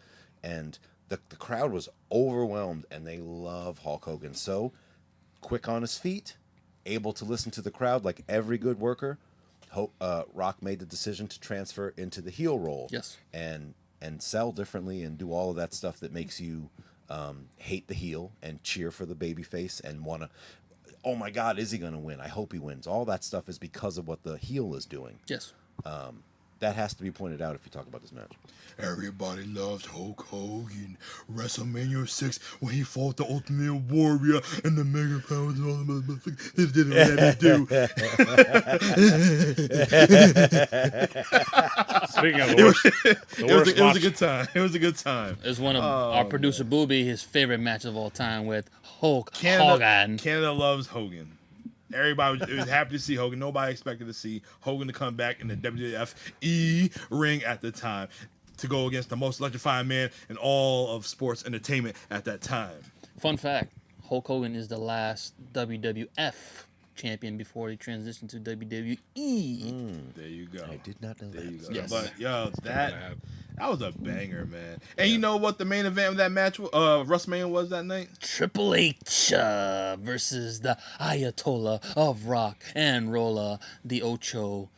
and the crowd was overwhelmed, and they love Hulk Hogan. So quick on his feet, able to listen to the crowd like every good worker. Rock made the decision to transfer into the heel role. Yes. And sell differently and do all of that stuff that makes you hate the heel and cheer for the babyface and want to, oh my God, is he going to win? I hope he wins. All that stuff is because of what the heel is doing. Yes. That has to be pointed out if you talk about this match. Everybody loves Hulk Hogan. WrestleMania 6 when he fought the Ultimate Warrior and the Mega Powers and all the motherfuckers. They didn't know what to do. Speaking of the worst It was a good time. It was a good time. It's one of our producer Booby, his favorite match of all time with Hulk Hogan. Canada loves Hogan. Everybody was happy to see Hogan. Nobody expected to see Hogan to come back in the WWF ring at the time to go against the most electrifying man in all of sports entertainment at that time. Fun fact, Hulk Hogan is the last WWF champion before he transitioned to WWE. There you go. I did not know There that. you go. Yes. But yo, that was a banger, man. And you know what the main event of that match, WrestleMania, was that night? Triple H versus the Ayatollah of rock and roller, the Ocho,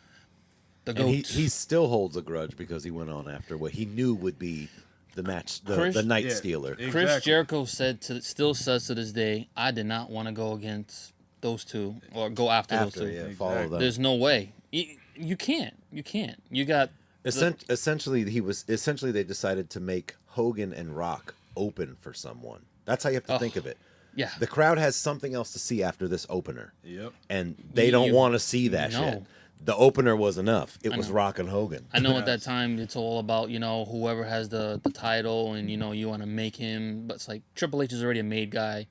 the And GOAT. he still holds a grudge because he went on after what he knew would be the match, the Night Yeah. Stealer. Exactly. Chris Jericho still says to this day, I did not want to go against those two or go after those two. Yeah, follow them. There's no way. You can't. You got Essentially, they decided to make Hogan and Rock open for someone. That's how you have to think of it. Yeah. The crowd has something else to see after this opener. Yep. And they don't want to see that No. shit. The opener was enough. It was know. Rock and Hogan. I know at that time it's all about, whoever has the title and, you want to make him. But it's like Triple H is already a made guy.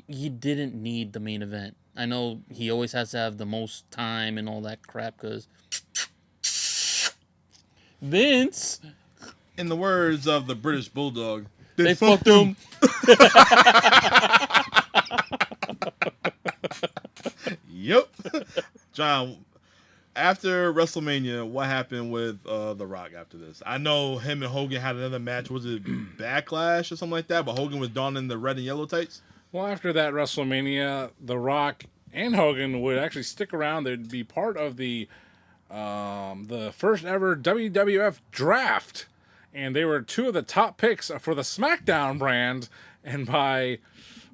He didn't need the main event. I know he always has to have the most time and all that crap because Vince, In the words of the British Bulldog, they fucked him. Yep. John, after WrestleMania, what happened with The Rock after this? I know him and Hogan had another match. Was it Backlash or something like that? But Hogan was donning the red and yellow tights? Well, after that WrestleMania, The Rock and Hogan would actually stick around. They'd be part of the first ever WWF draft, and they were two of the top picks for the SmackDown brand. And by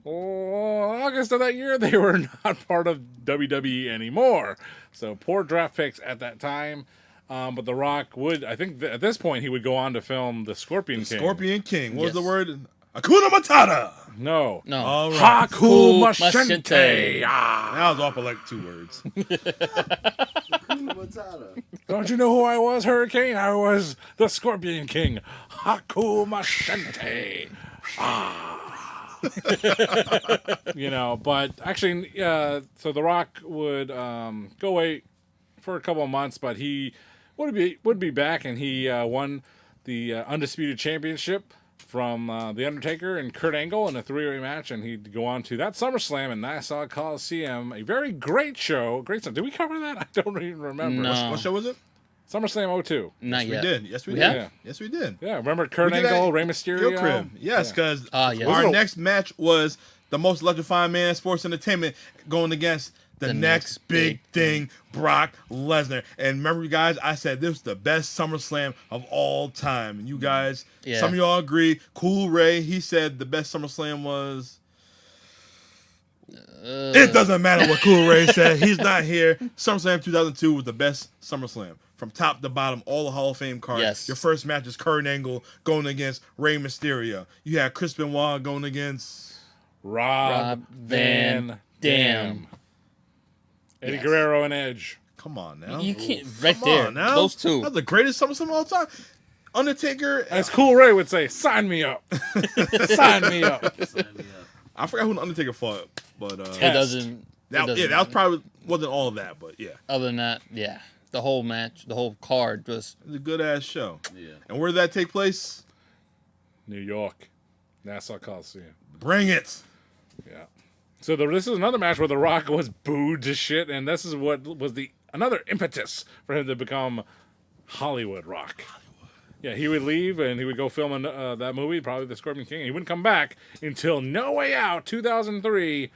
August of that year, they were not part of WWE anymore. So poor draft picks at that time. But The Rock would, I think, at this point, he would go on to film the Scorpion King. Scorpion King. What was Yes. the word? Hakuna Matata. No. No. All right. Haku Machente. Machente. Ah. That was off of like 2 words. Don't you know who I was, Hurricane? I was the Scorpion King. Haku Machente. But actually, so The Rock would go away for a couple of months, but he would be back, and he won the Undisputed Championship from The Undertaker and Kurt Angle in a 3-way match, and he'd go on to that SummerSlam in Nassau Coliseum, a very great show. Great stuff. Did we cover that? I don't even remember. No. What show was it? SummerSlam 02. Not We yet. did. Yes, we We did. have? Yes, we did. Yeah, remember Kurt We did Angle, that- Rey Mysterio? Your crib. Yes, because yes. our next match was the most electrifying man in sports entertainment going against the next big thing, Brock Lesnar. And remember, you guys, I said this was the best SummerSlam of all time. And you guys, some of y'all agree. Cool Ray, he said the best SummerSlam was... It doesn't matter what Cool Ray said. He's not here. SummerSlam 2002 was the best SummerSlam. From top to bottom, all the Hall of Fame cards. Yes. Your first match is Kurt Angle going against Rey Mysterio. You had Chris Benoit going against... Rob Van Damn. Eddie Yes. Guerrero and Edge. Come on now. You can't. Right Come there. on now. Those two. That's the greatest SummerSlam of all time. Undertaker. As Cool Ray would say, sign me up. Sign me up. Sign me up. I forgot who the Undertaker fought, but It Test. doesn't. that doesn't that was matter. probably wasn't all of that, but yeah, Other than that, yeah. The whole match, the whole card was. it was a good ass show. Yeah. And where did that take place? New York. Nassau Coliseum. Bring it. Yeah. So this is another match where The Rock was booed to shit, and this is what was another impetus for him to become Hollywood Rock. Yeah, he would leave and he would go film that movie, probably The Scorpion King. And he wouldn't come back until No Way Out, 2003.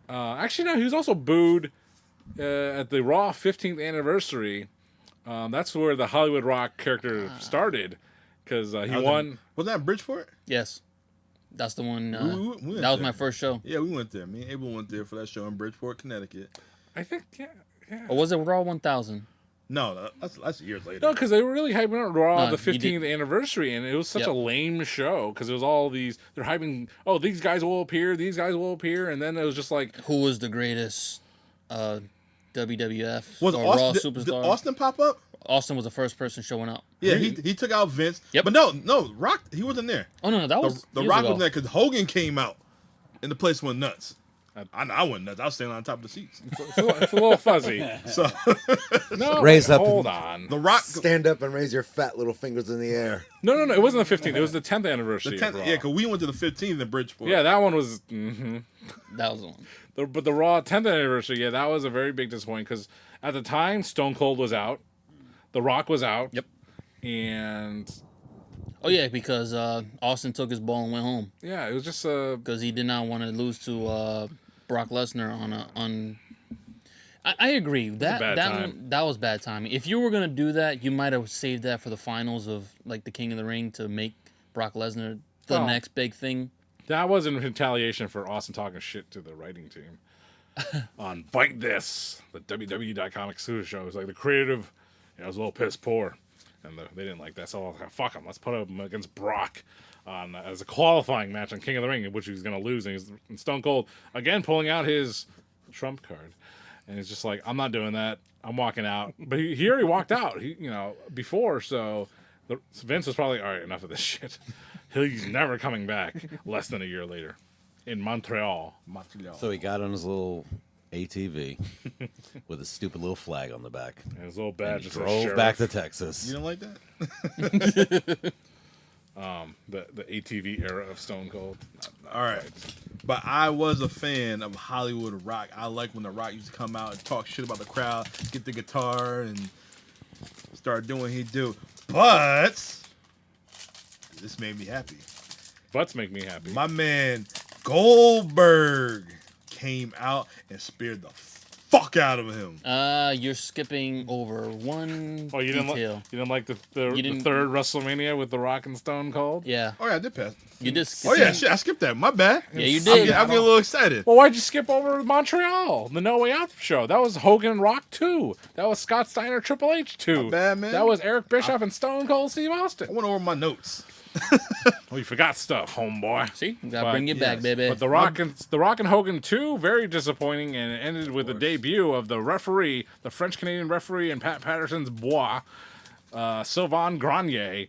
Actually, no, he was also booed at the Raw 15th anniversary. That's where the Hollywood Rock character started, because he won. Was that in Bridgeport? Yes. That's the one. We went that was there. my first show. Yeah, we went there. Me and Abel went there for that show in Bridgeport, Connecticut. I think, yeah. Or was it Raw 1000? No, that's years later. No, because they were really hyping up Raw No, the you did- 15th anniversary, and it was such Yep. a lame show because it was all these. They're hyping. Oh, these guys will appear. These guys will appear, and then it was just like, Who was the greatest WWF was or Raw Austin, did superstar? Austin pop up? Austin was the first person showing up. Yeah, he took out Vince. Yep. But no, Rock, he wasn't there. Oh no, that was The years Rock ago. was there because Hogan came out, and the place went nuts. I went nuts. I was standing on top of the seats. it's a little fuzzy. So No, Raise up hold and- on. the Rock, Stand up and raise your fat little fingers in the air. No, it wasn't the 15th. It was the 10th anniversary. the of 10th, Raw. yeah, because we went to the 15th in Bridgeport. Yeah, that one was. Mm-hmm. That was the one. But the Raw 10th anniversary, yeah, that was a very big disappointment because at the time Stone Cold was out, The Rock was out. Yep. And Oh yeah, because Austin took his ball and went home yeah, it was just because he did not want to lose to Brock Lesnar on. I agree that bad that time. one, that was bad timing. If you were gonna do that, you might have saved that for the finals of like the King of the Ring to make Brock Lesnar the Oh. next big thing. that was in retaliation for Austin talking shit to the writing team on Bite This, the WWE.com exclusive show. It was like the creative, it was a little piss poor, and they didn't like that. So I was like, fuck him, let's put him against Brock on as a qualifying match on King of the Ring, in which he was going to lose. And Stone Cold again pulling out his trump card, and it's just like, I'm not doing that. I'm walking out. But he already walked out. Before, so Vince was probably, all right, enough of this shit. He's never coming back. Less than a year later, in Montreal. So he got on his little ATV with a stupid little flag on the back. And his little And badge he just says drove back to sheriff. Texas. You don't like that? The ATV era of Stone Cold. All right. But I was a fan of Hollywood Rock. I like when The Rock used to come out and talk shit about the crowd, get the guitar, and start doing what he do. But this made me happy. Butts make me happy. My man Goldberg came out and speared the fuck out of him. You're skipping over one Oh, you didn't detail. you didn't like the didn't- third WrestleMania with The Rock and Stone Cold? Yeah, Oh yeah, I did pass. you just. Oh yeah, shit, I skipped that. My bad. Yeah, you I'm did. getting a little excited. Well, why'd you skip over Montreal? The No Way Out show. That was Hogan and Rock 2. That was Scott Steiner, Triple H 2. Not bad, man. That was Eric Bischoff and Stone Cold Steve I Austin. went over my notes. Oh, you forgot stuff, homeboy. See, you gotta But, bring it back, yes, baby. But the Rock and Hogan 2, very disappointing, and it ended with the debut of the referee, the French Canadian referee in Pat Patterson's Bois, Sylvain Grenier,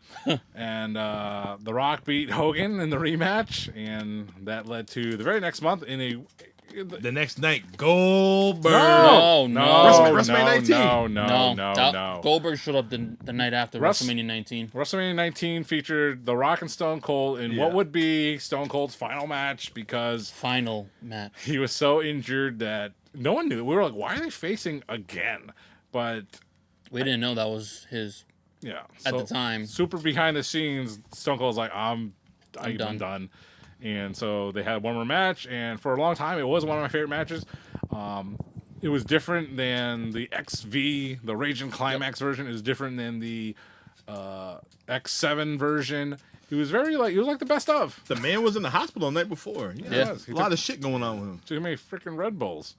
and the Rock beat Hogan in the rematch, and that led to the very next month The next night, Goldberg. No, WrestleMania 19. No. Goldberg showed up the night after Russ- WrestleMania 19. WrestleMania 19 featured The Rock and Stone Cold in what would be Stone Cold's final match because Final match. he was so injured that no one knew. We were like, why are they facing again? But We didn't know that was his. yeah, At the time. super behind the scenes, Stone Cold's like, I'm done. And so they had one more match, and for a long time, it was one of my favorite matches. It was different than the XV, the Raging Climax version. It was different than the X7 version. It was like the best of. The man was in the hospital the night before. Yeah. A lot of shit going on with him. Too many freaking Red Bulls.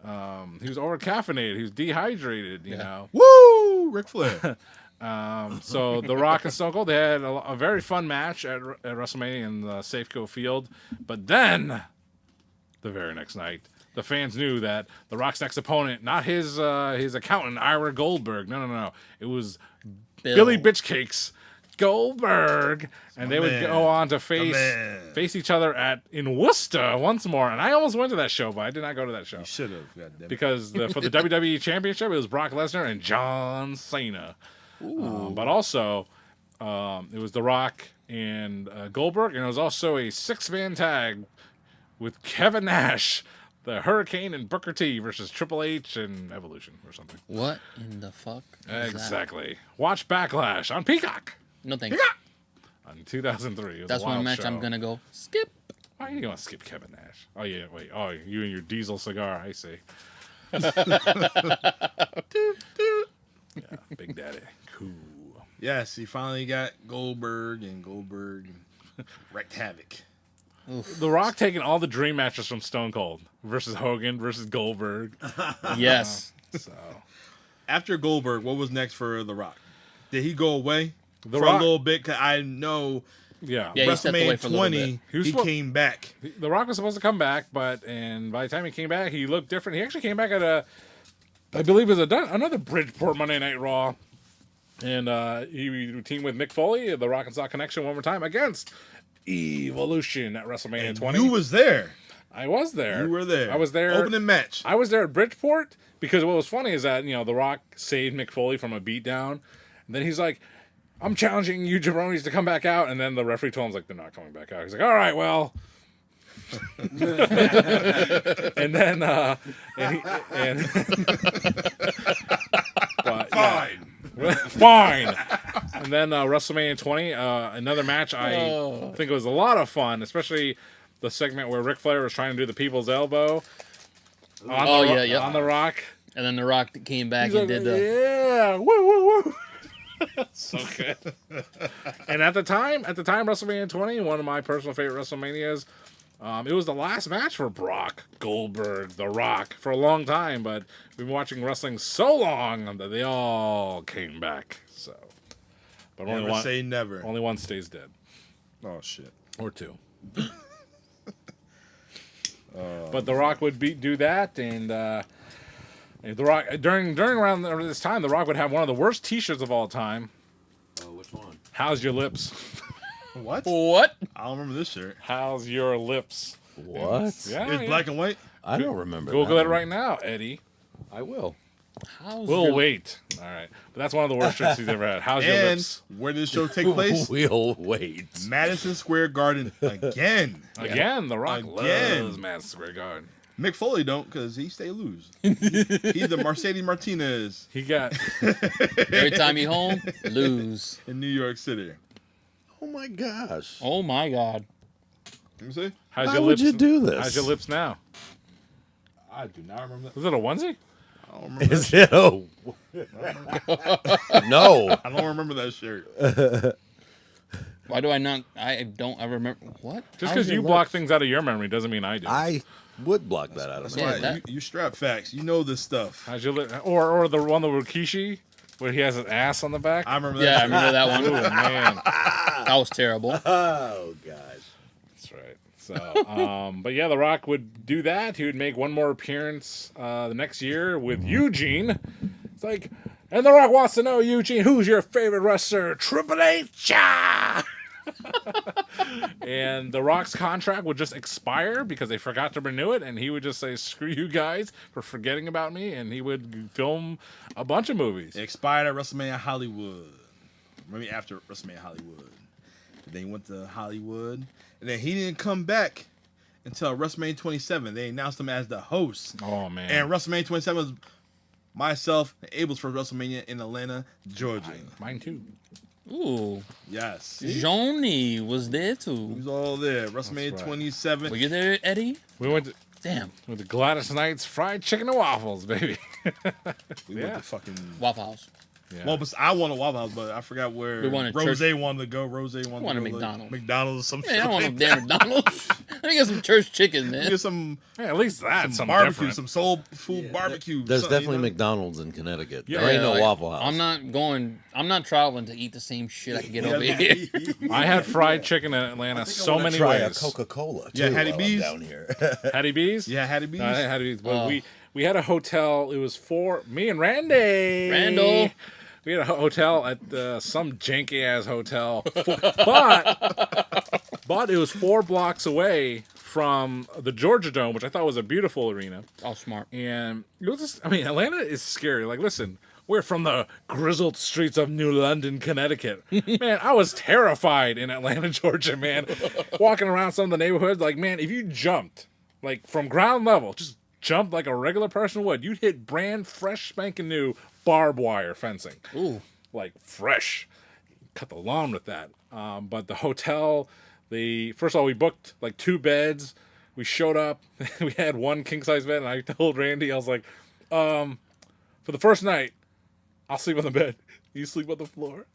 He was over caffeinated. He was dehydrated. You know. Woo! Ric Flair. So The Rock and Stone Cold, they had a very fun match at WrestleMania in the Safeco Field. But then, the very next night, the fans knew that The Rock's next opponent, not his accountant, Ira Goldberg. No. It was Billy Bitchcakes Goldberg, and they would go on to face each other in Worcester once more. And I almost went to that show, but I did not go to that show. You should have, because for the WWE Championship, it was Brock Lesnar and John Cena. But also, it was The Rock and Goldberg, and it was also a 6-man tag with Kevin Nash, the Hurricane, and Booker T versus Triple H and Evolution or something. What in the fuck? Exactly. Watch Backlash on Peacock. No thanks. In 2003. That's one match I'm gonna go skip. Why are you gonna skip Kevin Nash? Oh yeah, wait. Oh, you and your diesel cigar. I see. Yeah, Big Daddy. Cool. Yes, he finally got Goldberg wrecked havoc. The Rock taking all the dream matches from Stone Cold versus Hogan versus Goldberg. Yes. So After Goldberg, what was next for The Rock? Did he go away for Rock- a little bit? Cause I know yeah. Yeah, he stepped away WrestleMania for a little 20, bit. he came back. The Rock was supposed to come back, and by the time he came back, he looked different. He actually came back at I believe it was another Bridgeport Monday Night Raw. And he teamed with Mick Foley, the Rock and Sock Connection, one more time against Evolution at WrestleMania 20. You was there. I was there. You were there. I was there. Opening match. I was there at Bridgeport because what was funny is that, The Rock saved Mick Foley from a beatdown. And then he's like, I'm challenging you jabronis to come back out. And then the referee told him, like, they're not coming back out. He's like, all right, well. And then, but, Fine. yeah. Fine. And then WrestleMania 20, another match I think it was a lot of fun, especially the segment where Ric Flair was trying to do the people's elbow on the Rock. And then The Rock came back He's and like, did the. yeah, woo, woo, woo. So good. And at the time, WrestleMania 20, one of my personal favorite WrestleManias, it was the last match for Brock, Goldberg, The Rock for a long time, but we've been watching wrestling so long that they all came back. So, but Never say never. only one stays dead, Oh shit. or two. But The Rock would do that, and The Rock during around this time, The Rock would have one of the worst T-shirts of all time. Oh, which one? How's your lips? What? What? I don't remember this shirt. How's your lips? What? Yeah, It's black and white. I don't remember. Google that it one. right now, Eddie. I will. How's We'll your- wait. All right, but that's one of the worst shirts he's ever had. How's your And lips? where did the show take place? We'll wait. Madison Square Garden again. Again, The Rock Again. loves Madison Square Garden. Mick Foley don't, because he stay loose. He's the Mercedes Martinez He got Every time you home, lose. in New York City. Oh my gosh. Oh my God. Let me see. how's Why your would lips? you do this? How's your lips now? I do not remember that. Was it a onesie? I don't remember Is it? Oh. No. I don't remember that shirt. Why do I not? I don't ever remember. What? Just How's because your you block lips? things out of your memory doesn't mean I do. I would block that out of That's my Yeah, why that- you strap facts. You know this stuff. How's your lip? Or the one with Rikishi where he has an ass on the back. I remember that. Yeah, I shirt. remember that one. Oh man, That was terrible. Oh gosh. that's right. So, but yeah, The Rock would do that. He would make one more appearance the next year with Eugene. It's like, and The Rock wants to know, Eugene, who's your favorite wrestler? Triple H. Ah! And The Rock's contract would just expire because they forgot to renew it, and he would just say, "Screw you guys for forgetting about me," and he would film a bunch of movies. It expired at WrestleMania Hollywood. Maybe after WrestleMania Hollywood. Then he went to Hollywood. And then he didn't come back until WrestleMania 27. They announced him as the host. Oh man! And WrestleMania 27 was myself and Abel's first WrestleMania in Atlanta, Georgia. Mine too. Ooh, Yes. Johnny was there He too. was all there. WrestleMania right. 27. Were you there, Eddie? We went to Damn, with the Gladys Knight's fried chicken and waffles, baby. We went to fucking Waffle House. Yeah. Well, but I wanted Waffle House, but I forgot where We wanted Rose church- wanted to go. Rose wanted to wanted go to McDonald's. McDonald's or some Man, shit. I don't want no like damn that. McDonald's. Let me get some church chicken, man. Get some Yeah, at least that's some something barbecue, different. some soul food barbecue. There's something, definitely you know? McDonald's in Connecticut. Yeah, There ain't no like, Waffle House. I'm not traveling to eat the same shit I can get over here. I had fried chicken in Atlanta so many try ways. a Coca-Cola. Yeah, too, Hattie while I'm B's. down here. Hattie B's? Yeah, Hattie B's. No, I didn't have Hattie B's. But we had a hotel. It was for me and Randy. Randall. We had a hotel at some janky ass hotel, but it was 4 blocks away from the Georgia Dome, which I thought was a beautiful arena. Oh, smart. And it was just, I mean, Atlanta is scary. Like, listen, we're from the grizzled streets of New London, Connecticut. Man, I was terrified in Atlanta, Georgia, man. Walking around some of the neighborhoods, like, man, if you jumped, like, from ground level, just jumped like a regular person would, you'd hit brand fresh spanking new barbed wire fencing. Ooh. Like, fresh. Cut the lawn with that. But the hotel, first of all, we booked like 2 beds. We showed up. We had 1 king size bed, and I told Randy, I was like, for the first night, I'll sleep on the bed. You sleep on the floor.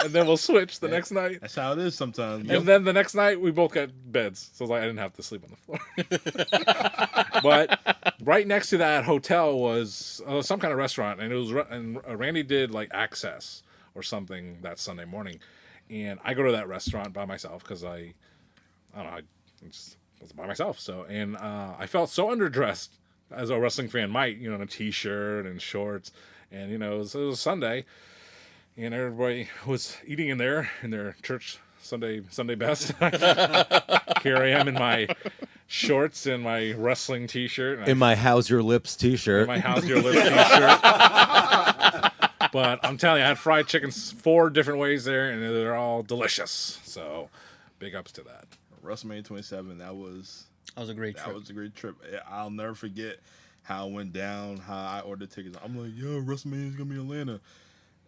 And then we'll switch the next night. That's how it is sometimes. And then the next night, we both got beds. So I was like, I didn't have to sleep on the floor. But right next to that hotel was some kind of restaurant. And it was Randy did like Access or something that Sunday morning. And I go to that restaurant by myself because I don't know, I just was by myself. So, and I felt so underdressed as a wrestling fan might, you know, in a t-shirt and shorts. And, you know, it was Sunday. And everybody was eating in their church Sunday best. Here I am in my shorts and my wrestling t-shirt. And in my How's Your Lips t-shirt. my How's Your Lips t-shirt. But I'm telling you, I had fried chickens 4 different ways there, and they're all delicious. So big ups to that. WrestleMania 27, that was a great trip. That was a great trip. I'll never forget how it went down, how I ordered tickets. I'm like, yo, WrestleMania is going to be in Atlanta.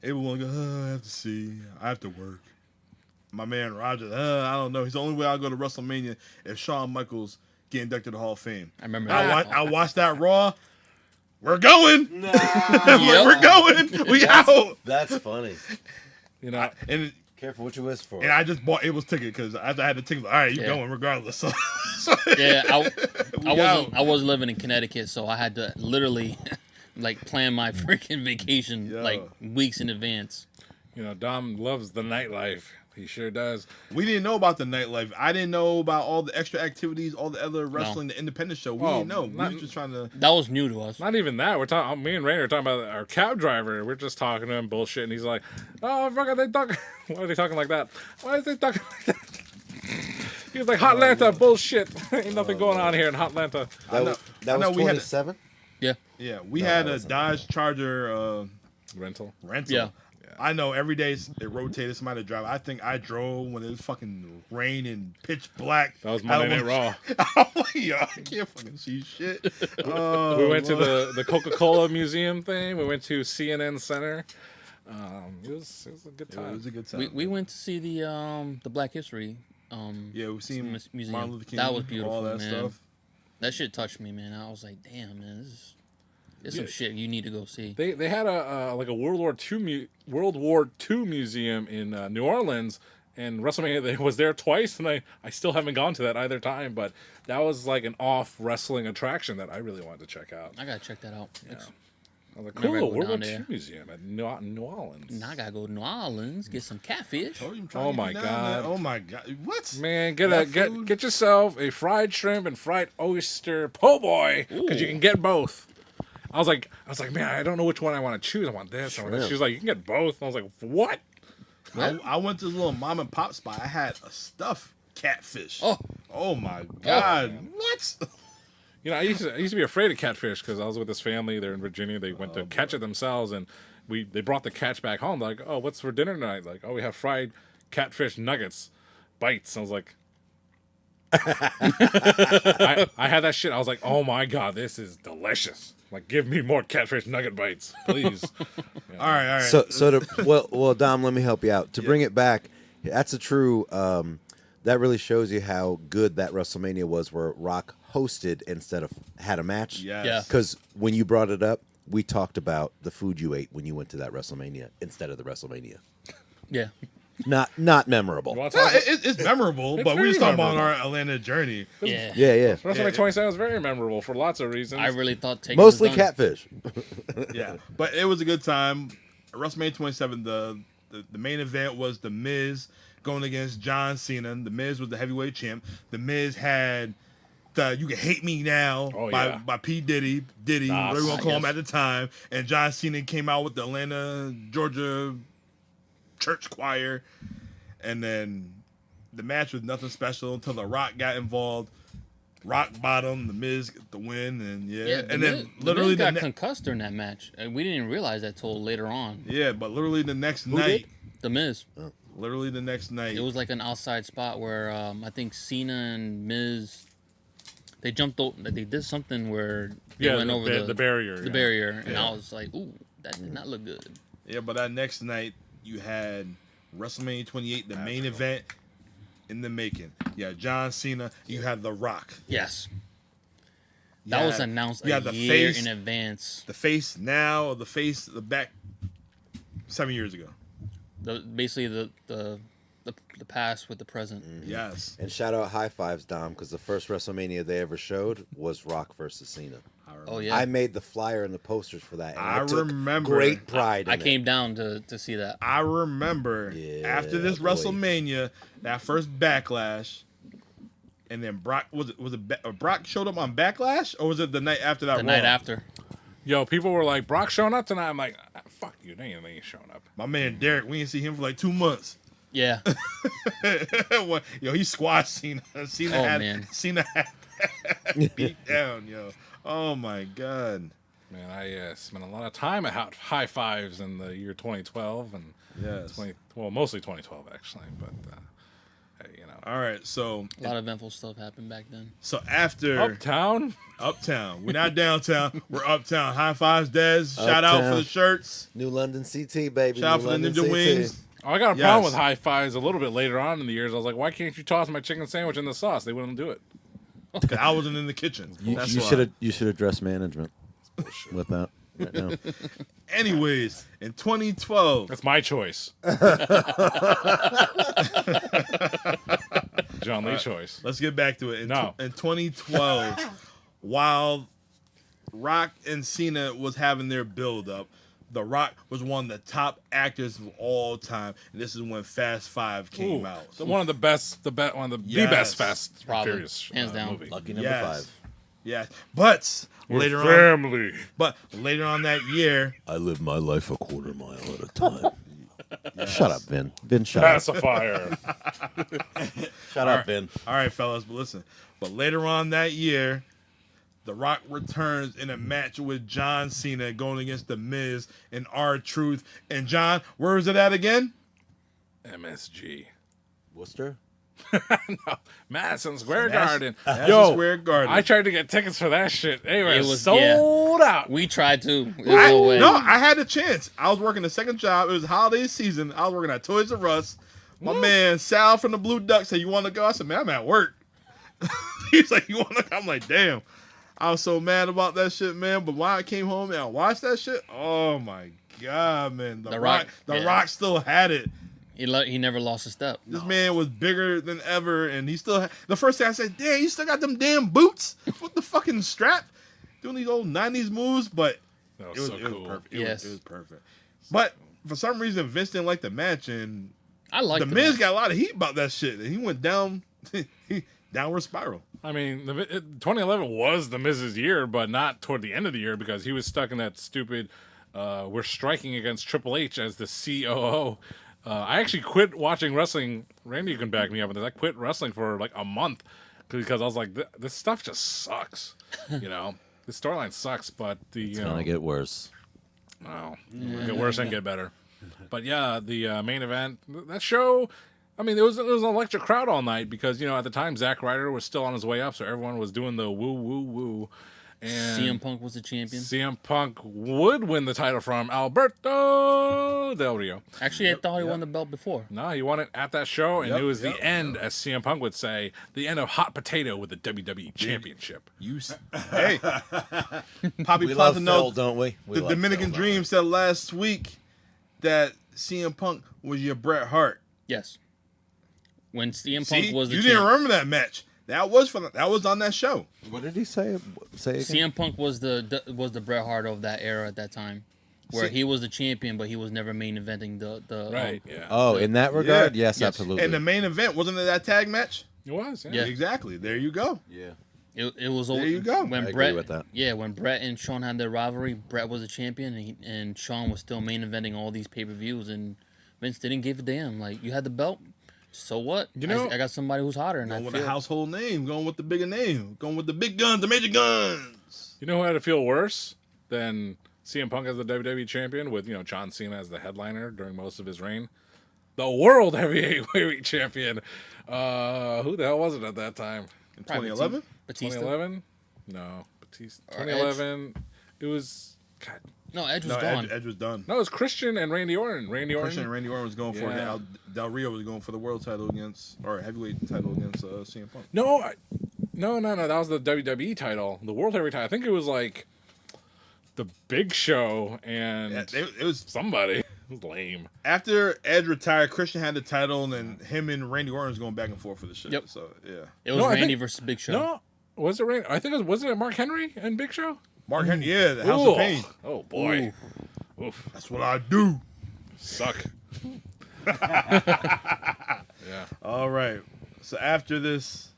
Everyone go, I have to see. I have to work. My man Roger, I don't know. He's the only way I'll go to WrestleMania if Shawn Michaels get inducted to the Hall of Fame. I remember that. I watched that Raw. We're going. Nah. Like, we're going. We out. That's funny. You know, And Careful what you wish for. I just bought Abel's ticket because after I had the ticket, all right, you Yeah. going regardless. So, Yeah, We out. I was living in Connecticut, so I had to literally like plan my freaking vacation Yo. like weeks in advance. you know, Dom loves the nightlife. He sure does. We didn't know about the nightlife. I didn't know about all the extra activities, all the other wrestling, the independent show. We Oh, didn't know. not- We were just trying to. That was new to us. Not even that. We're talking. Me and Rainer are talking about our cab driver. We're just talking to him bullshit, and he's like, "Oh, fuck, are they talking? Why are they talking like that? Why is they talking like that?" He was like, "Hotlanta, bullshit. Ain't nothing going on here in Hotlanta." I know- that I know was we had- 27? Yeah, Yeah, we No, had that a wasn't. Dodge Charger Rental. rental. Yeah. I know every day it rotated somebody to drive. I think I drove when it was fucking rain and pitch black. That was I don't Monday Night wanna- Raw. I'm like, yo, I can't fucking see shit. Oh, We went to Lord. the Coca-Cola museum thing. We went to CNN Center. It was a good It time. was a good time. we went to see the Black History Yeah, we seen museum. Martin Luther King. That was beautiful, all that man. stuff. That shit touched me, man. I was like, damn, man, this is some shit you need to go see. They had a like a World War II museum in New Orleans, and WrestleMania was there twice, and I still haven't gone to that either time. But that was like an off wrestling attraction that I really wanted to check out. I gotta check that out. Yeah. I was like, Remember I cool, go World War down II there. museum at New Orleans. Now I gotta go to New Orleans, get some catfish. Told you I'm trying Oh to my get you down God. there. Oh my god! What? Man, That food? get yourself a fried shrimp and fried oyster po' boy, because you can get both. I was like, man, I don't know which one I want to choose. I want this. I want this. She was like, you can get both. And I was like, what? I went to this little mom and pop spot. I had a stuffed catfish. Oh. Oh my god! What? You know, I used to be afraid of catfish because I was with this family. They're in Virginia. They went to catch it themselves, and they brought the catch back home. They're like, oh, what's for dinner tonight? Like, oh, we have fried catfish nuggets, bites. I was like, I had that shit. I was like, oh my god, this is delicious. Like, give me more catfish nugget bites, please. All right. So well, Dom, let me help you out. To bring it back, that's a true. That really shows you how good that WrestleMania was, where Rock hosted instead of had a match. Yes. Yeah. Because when you brought it up, we talked about the food you ate when you went to that WrestleMania instead of the WrestleMania. Yeah. Not memorable. You want to Yeah, talk about- it's memorable, It's but we're very just talking about memorable. our Atlanta journey. Yeah. Yeah. WrestleMania 27 was very memorable for lots of reasons. I really thought Taker Mostly was done. catfish. Yeah, but it was a good time. WrestleMania 27, the main event was The Miz going against John Cena. The Miz was the heavyweight champ. The Miz had the "You Can Hate Me Now" by P. Diddy, whatever you want to call him yes. at the time. And John Cena came out with the Atlanta, Georgia church choir. And then the match was nothing special until The Rock got involved. Rock bottom, The Miz get the win, and and then literally got concussed during that match. And we didn't even realize that till later on. but literally the next night, The Miz. literally the next night, It was like an outside spot where I think Cena and Miz, they jumped over. They did something where they went over the barrier. the barrier, and I was like, "Ooh, that did not look good." Yeah, but that next night you had WrestleMania 28, the main event in the making. Yeah, John Cena. You had The Rock. Yes, You that was had- announced you a had the year face, in advance. the face now, or the face, the back. 7 years ago. Basically the past with the present. Yes. And shout out High Fives, Dom, because the first WrestleMania they ever showed was Rock versus Cena. Oh yeah, I made the flyer and the posters for that. And I took remember. great pride in I it. came down to see that. I remember Yeah, after this boy. WrestleMania, that first Backlash, and then Brock Brock showed up on Backlash, or was it the night after that? The night Raw? after. Yo, people were like, Brock showing up tonight. I'm like, fuck you. They ain't showing up. My man Derek, we didn't see him for like 2 months. Yeah. Yo, he squashed Cena. Man. Cena had beat down, yo. Oh my god. Man, I spent a lot of time at High Fives in the year 2012 and Yes. mostly 2012 actually, but hey, you know, All right, so A lot of eventful stuff happened back then. after Uptown. We're not downtown. We're uptown. High fives, Dez. Shout out for Uptown. the shirts. New London CT, baby. Shout out New for the London Ninja CT. Wings. Oh, I got a problem Yes. with High Fives a little bit later on in the years. I was like, why can't you toss my chicken sandwich in the sauce? They wouldn't do it. 'Cause I wasn't in the kitchen. That's You why. should address management with that right now. Anyways, in 2012, That's my choice. John Lee choice. let's get back to it. No. In 2012, while Rock and Cena was having their build up, The Rock was one of the top actors of all time. And this is when Fast Five came Ooh, out. so one of the best, one of the Yes. best Fast and Probably. Furious Hands down. movie. Lucky number Yes. 5. Yeah, but later on, family. later on that year, I live my life a quarter mile at a time. Shut up, Vin. Vin, shut up. Pacifier. Shut up, Vin. all right, fellas, but listen. But later on that year, The Rock returns in a match with John Cena going against The Miz and R-Truth. And John, where is it at again? MSG. Worcester? Madison Square Madison- Garden. Madison Yo, Square Garden. I tried to get tickets for that shit. They were It was- sold out. We tried to. There's no way. No, I had a chance. I was working a second job. It was holiday season. I was working at Toys R Us. My man Sal from the Blue Duck said, "You want to go?" I said, "Man, I'm at work." He's like, "You want to?" I'm like, "Damn." I was so mad about that shit, man. But when I came home and I watched that shit, oh my god, man, The Rock still had it. He never lost a step. This man was bigger than ever, and he still. The first thing I said, "Damn, you still got them damn boots with the fucking strap, doing these old '90s moves." But That it was was, so it was cool. perfect. Yes. It was perfect. But for some reason, Vince didn't like the match, and I like the Miz got a lot of heat about that shit, and he went down, downward spiral. I mean, 2011 was the Miz's year, but not toward the end of the year because he was stuck in that stupid. We're striking against Triple H as the COO. I actually quit watching wrestling. Randy, you can back me up on this. I quit wrestling for like a month because I was like, this stuff just sucks. You know, the storyline sucks, but It's gonna get worse. it'll get worse and get better. But yeah, the main event, that show. I mean, it was an electric crowd all night because at the time Zack Ryder was still on his way up, so everyone was doing the woo woo woo, And CM Punk was the champion. CM Punk would win the title from Alberto Del Rio. Actually, I thought he won the belt before. No, he won it at that show, and Yep, it was yep, the end, as CM Punk would say, the end of hot potato with the WWE Championship. Hey, Poppy We love Platinum, Phil, don't we? We the love Dominican Phil, don't Dream said last week that CM Punk was your Bret Hart. Yes. When CM Punk See, was the you didn't champ, remember that match. That was on that show. we? What did he say? Say again? CM Punk was the Bret Hart of that era at that time, where See- he was the champion, but he was never main eventing the Right, yeah. Oh, in that regard, yes, Yes. absolutely. And the main event wasn't it that tag match? It was, yeah. Yeah. Exactly. There you go. Yeah. It was There you go. when I agree Bret with that. Yeah, when Bret and Shawn had their rivalry, Bret was the champion, and Shawn was still main eventing all these pay-per-views, and Vince didn't give a damn. Like, you had the belt, so what? You know- I got somebody who's hotter, and Going I with feel a household name. Going with the bigger name. Going with the big guns, the major guns. You know who had to feel worse than CM Punk as the WWE Champion with, John Cena as the headliner during most of his reign? The World Heavyweight Champion. Who the hell was it at that time? In Probably 2011? Batista. 2011? No. Batista. Or 2011. It was... God. No, Edge was No, gone. Edge was done. No, it was Christian and Randy Orton. Christian and Randy Orton was going for it. Yeah. Del Rio was going for the world title or heavyweight title against CM Punk. No, no. That was the WWE title. The World Heavyweight title. I think it was like the Big Show and Yeah, it was somebody. It was lame. after Edge retired. Christian had the title, and then him and Randy Orton was going back and forth for the shit. Yep. So yeah, It was No, I Randy think- versus Big Show. No, was it Randy? I think wasn't it Mark Henry and Big Show? Mark Henry, yeah, the House Ooh. of Pain. Oh boy. Oof. That's what I do. Suck. Yeah. All right. So after this,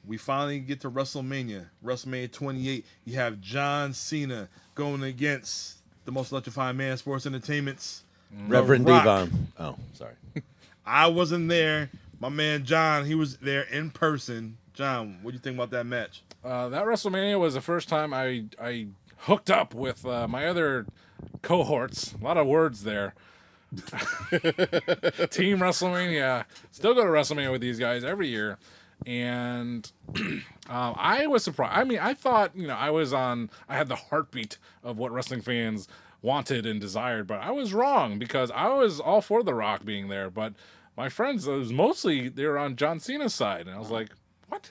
we finally get to WrestleMania. WrestleMania 28. You have John Cena going against the most electrifying man in sports entertainment's Reverend The Rock. Devon. Oh, sorry. I wasn't there. My man John, he was there in person. John, what do you think about that match? That WrestleMania was the first time I hooked up with my other cohorts. A lot of words there. Team WrestleMania. Still go to WrestleMania with these guys every year. And I was surprised. I mean, I thought, I had the heartbeat of what wrestling fans wanted and desired, but I was wrong because I was all for The Rock being there. But my friends, it was mostly, they were on John Cena's side. And I was like, what?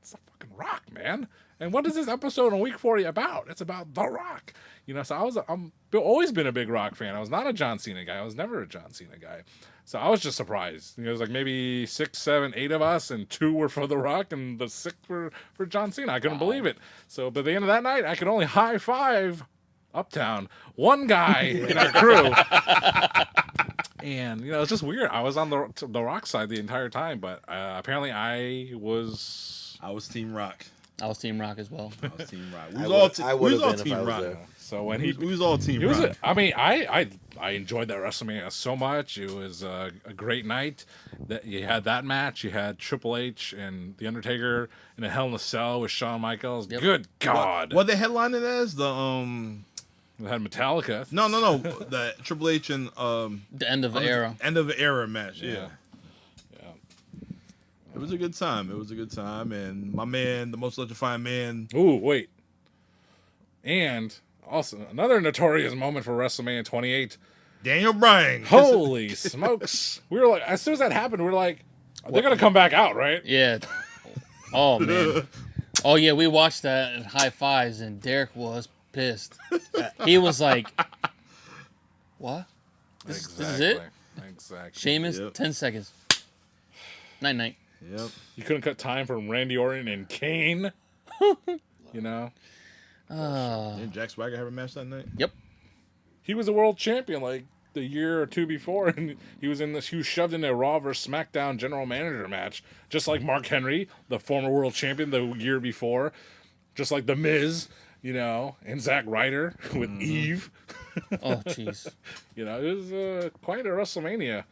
It's the fucking Rock, man. And what is this episode on Week 40 about? It's about The Rock. So I'm always been a big Rock fan. I was not a John Cena guy. I was never a John Cena guy. So I was just surprised. It was like maybe 6, 7, 8 of us, and 2 were for The Rock, and the 6th were for John Cena. I couldn't believe it. So by the end of that night, I could only high five Uptown one guy in our crew. And it's just weird. I was on the Rock side the entire time, but apparently I was Team Rock. I was Team Rock as well. I was Team Rock. We I was all, would- I we would was have all been if Team I was Rock. there. so when We was all Team it was Rock. I enjoyed that WrestleMania so much. It was a great night. That you had that match. You had Triple H and The Undertaker in a Hell in a Cell with Shawn Michaels. Yep. Good God! What they headlining as? The They had Metallica. No. The Triple H and The end of the era. end of the era match. Yeah. Yeah. It was a good time. And my man, the most electrifying man. Ooh, wait. And also another notorious moment for WrestleMania 28. Daniel Bryan. Holy smokes! We were like, as soon as that happened, we were like, they're gonna come back out, right? Yeah. Oh, man. Oh, yeah, we watched that at high fives, and Derek was pissed. He was like, what? This is it? Exactly. Sheamus, Yep. 10 seconds. Night-night. Yep. You couldn't cut time from Randy Orton and Kane. Didn't Jack Swagger have a match that night? Yep. He was a world champion like the year or two before, and he was shoved in a Raw vs SmackDown general manager match, just like Mark Henry, the former world champion the year before, just like The Miz, and Zack Ryder with Eve. Oh, jeez. It was quite a WrestleMania.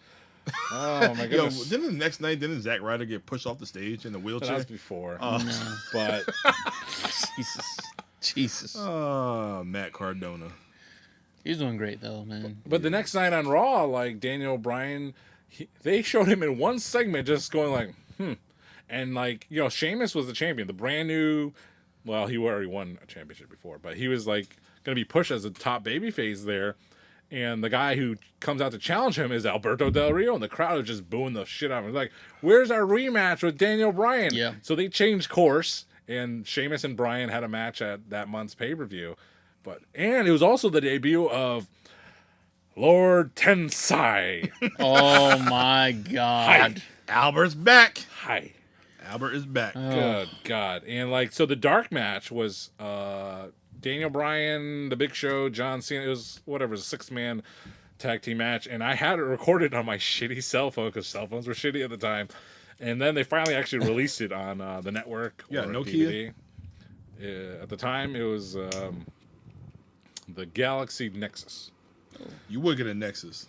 Oh my Yo, goodness. didn't the next night, didn't Zack Ryder get pushed off the stage in the That wheelchair? was before, Oh, but Jesus. Matt Cardona. He's doing great, though, man. But the next night on Raw, like Daniel Bryan, they showed him in one segment just going like, and like Sheamus was the champion, the brand new Well, he already won a championship before, but he was like going to be pushed as a top babyface there. And the guy who comes out to challenge him is Alberto Del Rio, and the crowd is just booing the shit out of him. Like, where's our rematch with Daniel Bryan? Yeah. So they changed course, and Sheamus and Bryan had a match at that month's pay-per-view. And it was also the debut of Lord Tensai. Oh my God. Albert's back. Hi. Albert is back. Good God. And like, so the dark match was Daniel Bryan, The Big Show, John Cena. It was whatever, a 6-man tag team match. And I had it recorded on my shitty cell phone because cell phones were shitty at the time. And then they finally actually released it on the network. Yeah, or Nokia? DVD. At the time, it was the Galaxy Nexus. You would get a Nexus.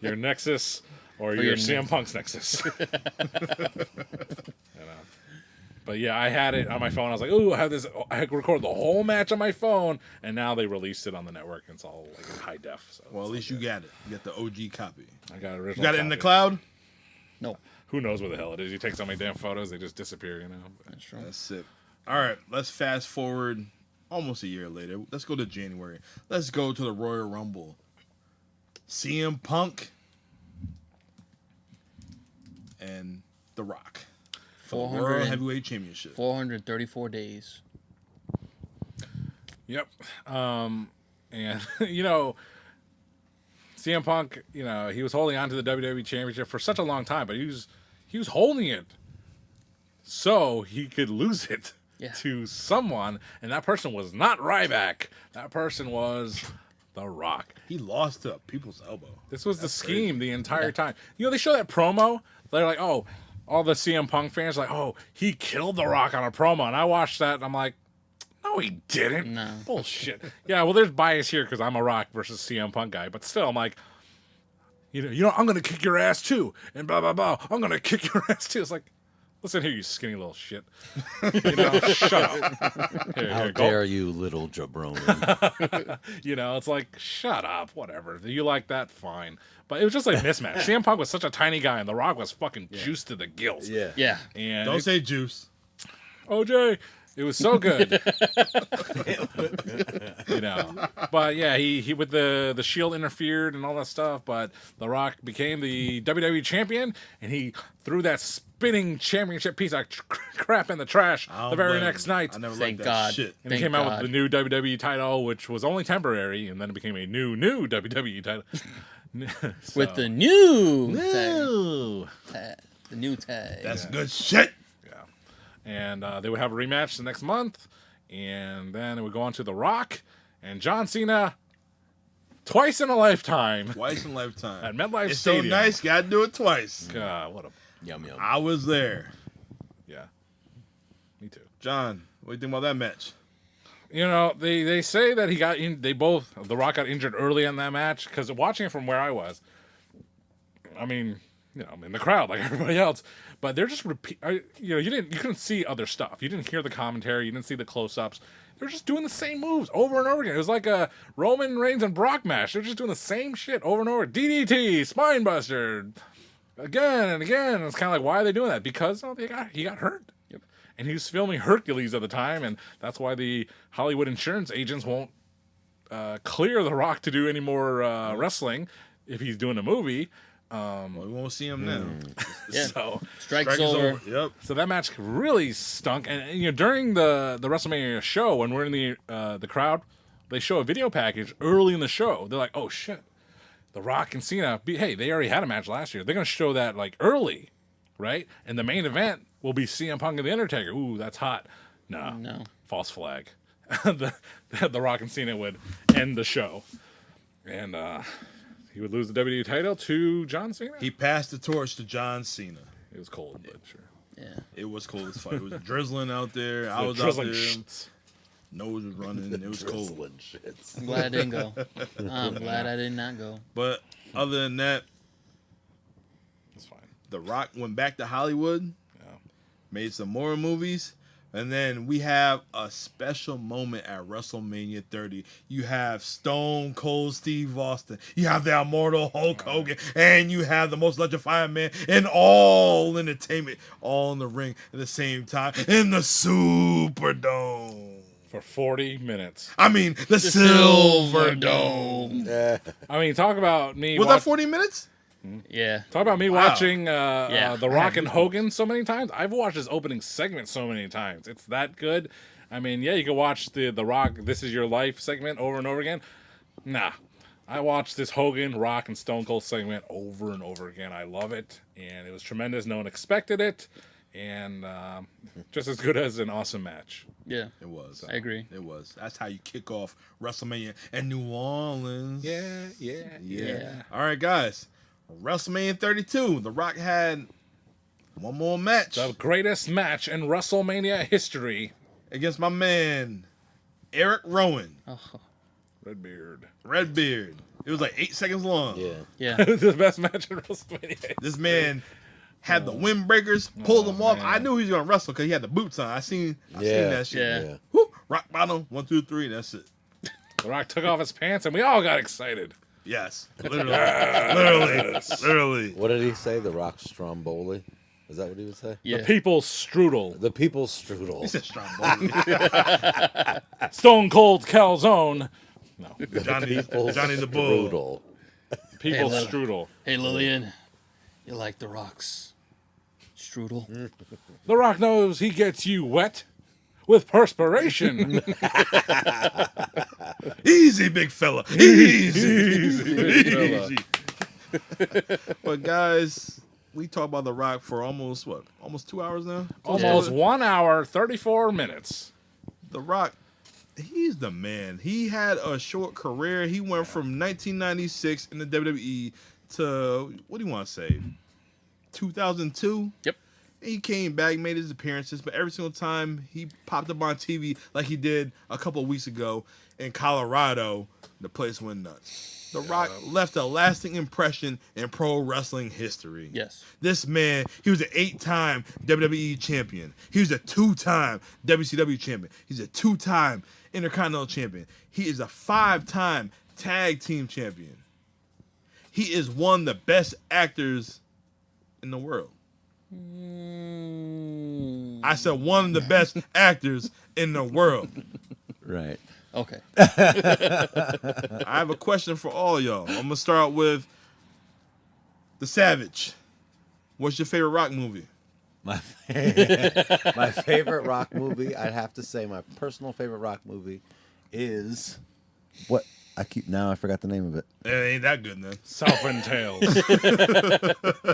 Your Nexus or For your your CM Punk's Nexus. You know. But yeah, I had it on my phone. I was like, "Ooh, I have this. I could record the whole match on my phone." And now they released it on the network, and it's all like in high def. So Well, at least you got it. You got the OG copy. I got it. You got it in the cloud? No, Who knows where the hell it is? You take so many damn photos, they just disappear. You know. that's true. That's sick. All right, let's fast forward almost a year later. Let's go to January. Let's go to the Royal Rumble. CM Punk and The Rock for the 400 World and- Heavyweight Championship. 434 days. Yep. And you know, CM Punk, you know, he was holding on to the WWE Championship for such a long time, but he was holding it so he could lose it Yeah. to someone, and that person was not Ryback. That person was The Rock. He lost to people's elbow. This was the scheme the entire time. You know, they show that promo. They're like, oh, all the CM Punk fans are like, oh, he killed The Rock on a promo. And I watched that, and I'm like, no, he didn't. No. Bullshit. Yeah, well, there's bias here because I'm a Rock versus CM Punk guy. But still, I'm like, you know, I'm going to kick your ass too. And blah, blah, blah. I'm going to kick your ass too. It's like, listen here, you skinny little shit. You know, shut up. Here, How go. dare you, little jabroni? You know, it's like, shut up, whatever. You like that, fine. But it was just like mismatch. CM Punk was such a tiny guy, and The Rock was fucking juiced to the gills. Yeah. Yeah. And Don't say juice. OJ, it was so good. You know. But yeah, he with the Shield interfered and all that stuff, but The Rock became the WWE champion, and he threw that spinning championship piece of crap in the trash I don't the very blame next him. night. I never Thank liked that God. shit. And he Thank came out God. with the new WWE title, which was only temporary, and then it became a new WWE title. With the new new. tag. The new tag. That's good shit. Yeah. And they would have a rematch the next month, and then it would go on to The Rock and John Cena twice in a lifetime Twice in a lifetime. at MetLife It's Stadium. so nice. Got to do it twice. God, what a Yum yum. I was there. yeah. Me too. John, what do you think about that match? You know, they say that he got in. They both The Rock got injured early in that match because watching it from where I was. I mean, you know, I'm in the crowd like everybody else, but they're just repeat. You know, you couldn't see other stuff. You didn't hear the commentary. You didn't see the close-ups. They're just doing the same moves over and over again. It was like a Roman Reigns and Brock match. They're just doing the same shit over and over. DDT, spine buster, again and again. It's kind of like, why are they doing that? Because he got hurt. Yep. And he was filming Hercules at the time, and that's why the Hollywood insurance agents won't clear The Rock to do any more wrestling if he's doing a movie. Well, we won't see him now. Yeah. So Strike's Strike is over. Yep. so that match really stunk. And you know, during the WrestleMania show, when we're in the crowd, they show a video package early in the show. They're like, "Oh shit, The Rock and Cena. Hey, they already had a match last year. They're gonna show that like early, right? And the main event will be CM Punk and The Undertaker. Ooh, that's hot. No, false flag. the Rock and Cena would end the show, and he would lose the WWE title to John Cena. He passed the torch to John Cena. It was cold, but sure. Yeah. It was cold as fuck. It was drizzling out there. I The was out drizzling there. shits. Nose was running. It was cold. Drizzling shits. I'm glad I didn't go. I'm glad I did not go. But other than that, It's fine. The Rock went back to Hollywood, Yeah. made some more movies, And then we have a special moment at WrestleMania 30. You have Stone Cold Steve Austin. You have the immortal Hulk Hogan. And you have the most electrifying man in all entertainment, all in the ring at the same time in the Superdome. For 40 minutes. I mean, the Silver Dome. I mean, talk about me. Was that 40 minutes? Yeah. Talk about me Wow. watching The Rock and Man. Hogan so many times. I've watched his opening segment so many times. It's that good. I mean, yeah, you can watch the Rock This Is Your Life segment over and over again. Nah. I watched this Hogan, Rock, and Stone Cold segment over and over again. I love it. And it was tremendous. No one expected it. And just as good as an awesome match. Yeah. It was. I agree. It was. That's how you kick off WrestleMania in New Orleans. Yeah. All right, guys. WrestleMania 32. The Rock had one more match The greatest match in WrestleMania history. against my man, Eric Rowan, Redbeard. Redbeard. It was like 8 seconds long. Yeah. Yeah. The best match in WrestleMania. This man had the windbreakers, pulled them off. man. I knew he was going to wrestle because he had the boots on. I seen that shit. Yeah. Whoop, rock bottom, 1, 2, 3. That's it. The Rock took off his pants and we all got excited. Yes. Literally. Literally. What did he say? The Rock Stromboli? Is that what he would say? Yeah. The people's strudel. The People's Strudel. He said Stromboli. Stone Cold Calzone. No. Johnny the Strudel. Bull. People's Hey, strudel. Hey, Lillian, you like the Rock's strudel? The Rock knows he gets you wet with perspiration. Easy, big fella. Easy. big fella. Easy. But guys, we talked about The Rock for almost 2 hours now? Almost 1 hour, 34 minutes. The Rock, he's the man. He had a short career. He went from 1996 in the WWE to, what do you want to say, 2002? Yep. He came back, made his appearances, but every single time he popped up on TV like he did a couple of weeks ago in Colorado, the place went nuts. The Rock left a lasting impression in pro wrestling history. Yes. This man, he was an 8-time WWE champion. He was a 2-time WCW champion. He's a 2-time Intercontinental champion. He is a 5-time tag team champion. He is one of the best actors in the world. I said one of the best actors in the world. Right. Okay. I have a question for all of y'all. I'm going to start with The Savage. What's your favorite Rock movie? My favorite Rock movie, I'd have to say my personal favorite Rock movie is what I forgot the name of it. It ain't that good, then. Southland Tales.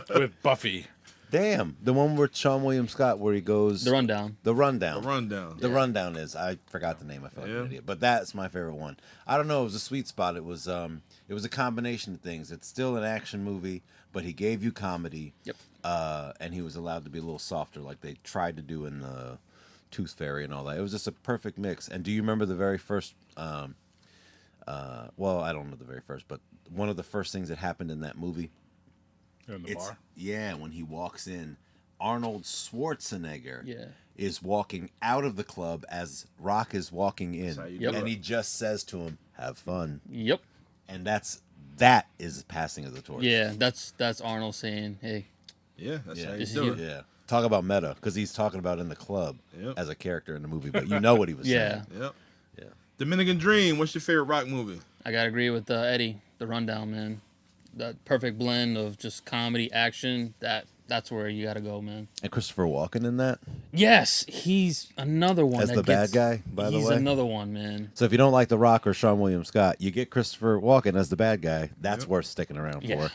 With Buffy. Damn, the one with Sean William Scott where he goes The Rundown. The Rundown. The Rundown. The Rundown is. I forgot the name. I feel like an idiot, but that's my favorite one. I don't know. It was a sweet spot. It was a combination of things. It's still an action movie, but he gave you comedy. Yep. And he was allowed to be a little softer, like they tried to do in the Tooth Fairy and all that. It was just a perfect mix. And do you remember the very first? Well, I don't know the very first, but one of the first things that happened in that movie. In the bar. Yeah, when he walks in, Arnold Schwarzenegger Yeah. is walking out of the club as Rock is walking in, how you do and it. he just says to him, "Have fun," Yep. and that is passing of the torch. Yeah. That's Arnold saying, "Hey, Yeah, that's Yeah. how you This is do you. it. Yeah. Talk about meta, because he's talking about in the club Yep. as a character in the movie, but you know what he was yeah." saying. Yep. Yeah. Dominican Dream, what's your favorite Rock movie? I gotta agree with Eddie. The Rundown, man. That perfect blend of just comedy, action. That's where you gotta go, man. And Christopher Walken in that Yes, he's another one. as that the bad gets- guy, by the He's way. another one, man. So if you don't like The Rock or Sean William Scott, you get Christopher Walken as the bad guy. That's worth sticking around Yeah. for.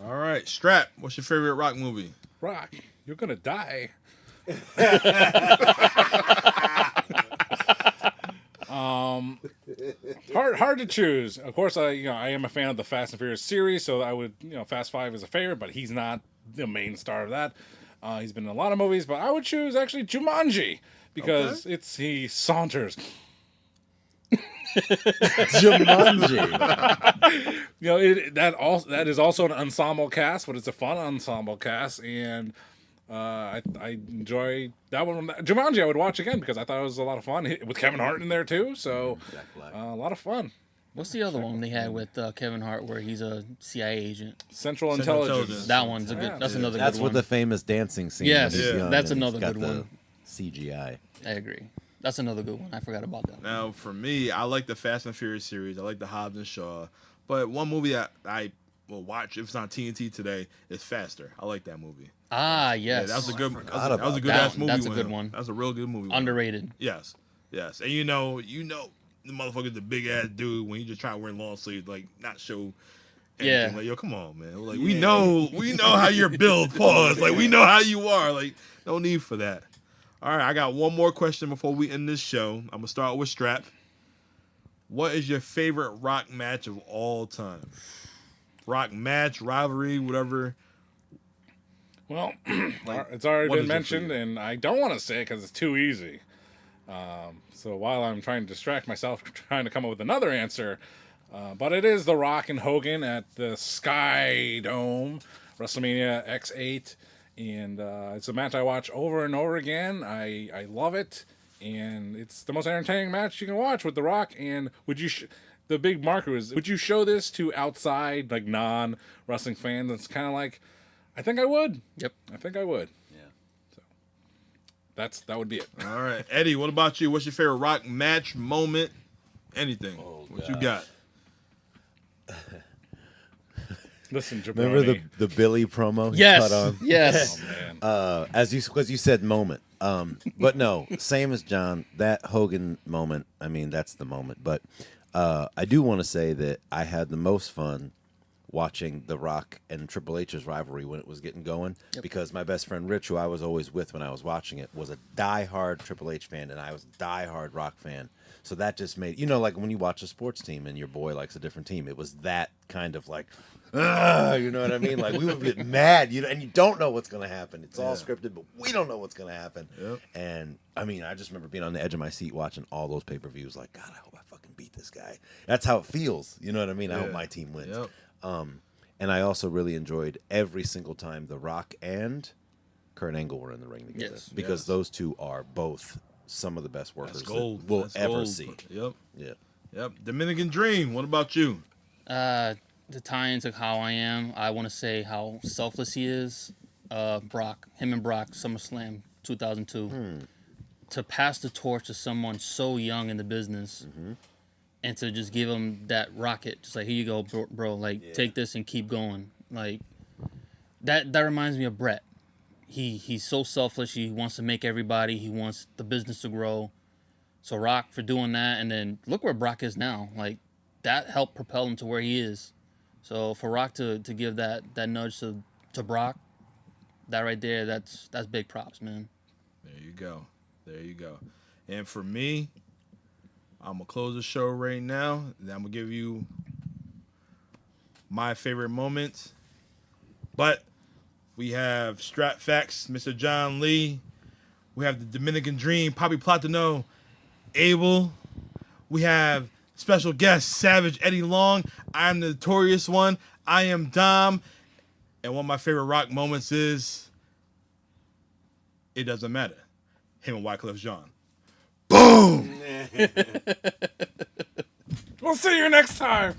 All right, Strap, what's your favorite Rock movie? Rock, you're going to die. Hard to choose. Of course, I am a fan of the Fast and Furious series, so I would, Fast 5 is a favorite, but he's not the main star of that. He's been in a lot of movies, but I would choose actually Jumanji because he saunters. Jumanji. That is also an ensemble cast, but it's a fun ensemble cast, and I enjoy that one. Jumanji, I would watch again because I thought it was a lot of fun with Kevin Hart in there too. So Jack Black. a lot of fun. What's the other one they had with Kevin Hart where he's a CIA agent? Central Central Intelligence. Intelligence. That one's a good. That's another That's good with one. the famous dancing scene. Yes, when he's yeah, young that's and he's another got good the one. CGI. I agree. That's another good one. I forgot about that. Now, for me, I like the Fast and Furious series. I like the Hobbs and Shaw. But one movie that I will watch if it's on TNT today is Faster. I like that movie. Ah, Yeah, yes. that was a good. forgot That was a about good that ass one. movie. That's a with good him. one. That was a real good movie. with him. Underrated. Yes, yes, and you know, the motherfucker's the big ass dude when he just trying to wear long sleeves, like not show. Anything. Yeah. Like, yo, come on, man. Like, we know how you're built. Pause. Like, we know how you are. Like, no need for that. All right, I got one more question before we end this show. I'm gonna start with Strap. What is your favorite Rock match of all time? Rock match, rivalry, whatever. Well, it's already what been is it for mentioned, you? and I don't want to say it because it's too easy. So while I'm trying to distract myself, trying to come up with another answer, but it is The Rock and Hogan at the Sky Dome, WrestleMania X8, and it's a match I watch over and over again. I love it, and it's the most entertaining match you can watch with The Rock. And would you? The big marker is, would you show this to outside, like non-wrestling fans? It's kind of like, I think I would. Yep. I think I would. Yeah. So that would be it. All right, Eddie. What about you? What's your favorite Rock match, moment, anything? What you got? Listen, Jabroni. Remember the Billy promo he Yes. cut on? Yes. Oh, man. Because you said moment. But no, same as John. That Hogan moment. I mean, that's the moment. But I do want to say that I had the most fun watching The Rock and Triple H's rivalry when it was getting going, because my best friend Rich, who I was always with when I was watching it, was a diehard Triple H fan, and I was a diehard Rock fan. So that just made, like when you watch a sports team and your boy likes a different team, it was that kind of like, you know what I mean? Like, we would get mad, and you don't know what's going to happen. It's all scripted, but we don't know what's going to happen. Yep. And I mean, I just remember being on the edge of my seat watching all those pay-per-views, like, God, I hope I fucking beat this guy. That's how it feels. You know what I mean? I hope my team wins. Yep. And I also really enjoyed every single time The Rock and Kurt Angle were in the ring together, Yes. because those two are both some of the best workers That's gold. that we'll That's ever gold. see. Yep. Yeah. Yep. Dominican Dream. What about you? To tie into how I am, I want to say how selfless he is. Brock, him and Brock, SummerSlam 2002. To pass the torch to someone so young in the business, and to just give him that rocket, just like, here you go, bro. Like, take this and keep going. Like, that reminds me of Brett. He's so selfish. He wants to make everybody. He wants the business to grow. So Rock for doing that, and then look where Brock is now. Like, that helped propel him to where he is. So for Rock to give that nudge to Brock, that right there, that's big props, man. There you go. There you go. And for me, I'm going to close the show right now. And I'm going to give you my favorite moments. But we have Strat Facts, Mr. John Lee. We have the Dominican Dream, Poppy Platino, Abel. We have special guest, Savage Eddie Long. I am the notorious one. I am Dom. And one of my favorite Rock moments is, it doesn't matter. Him and Wyclef Jean. Boom! We'll see you next time.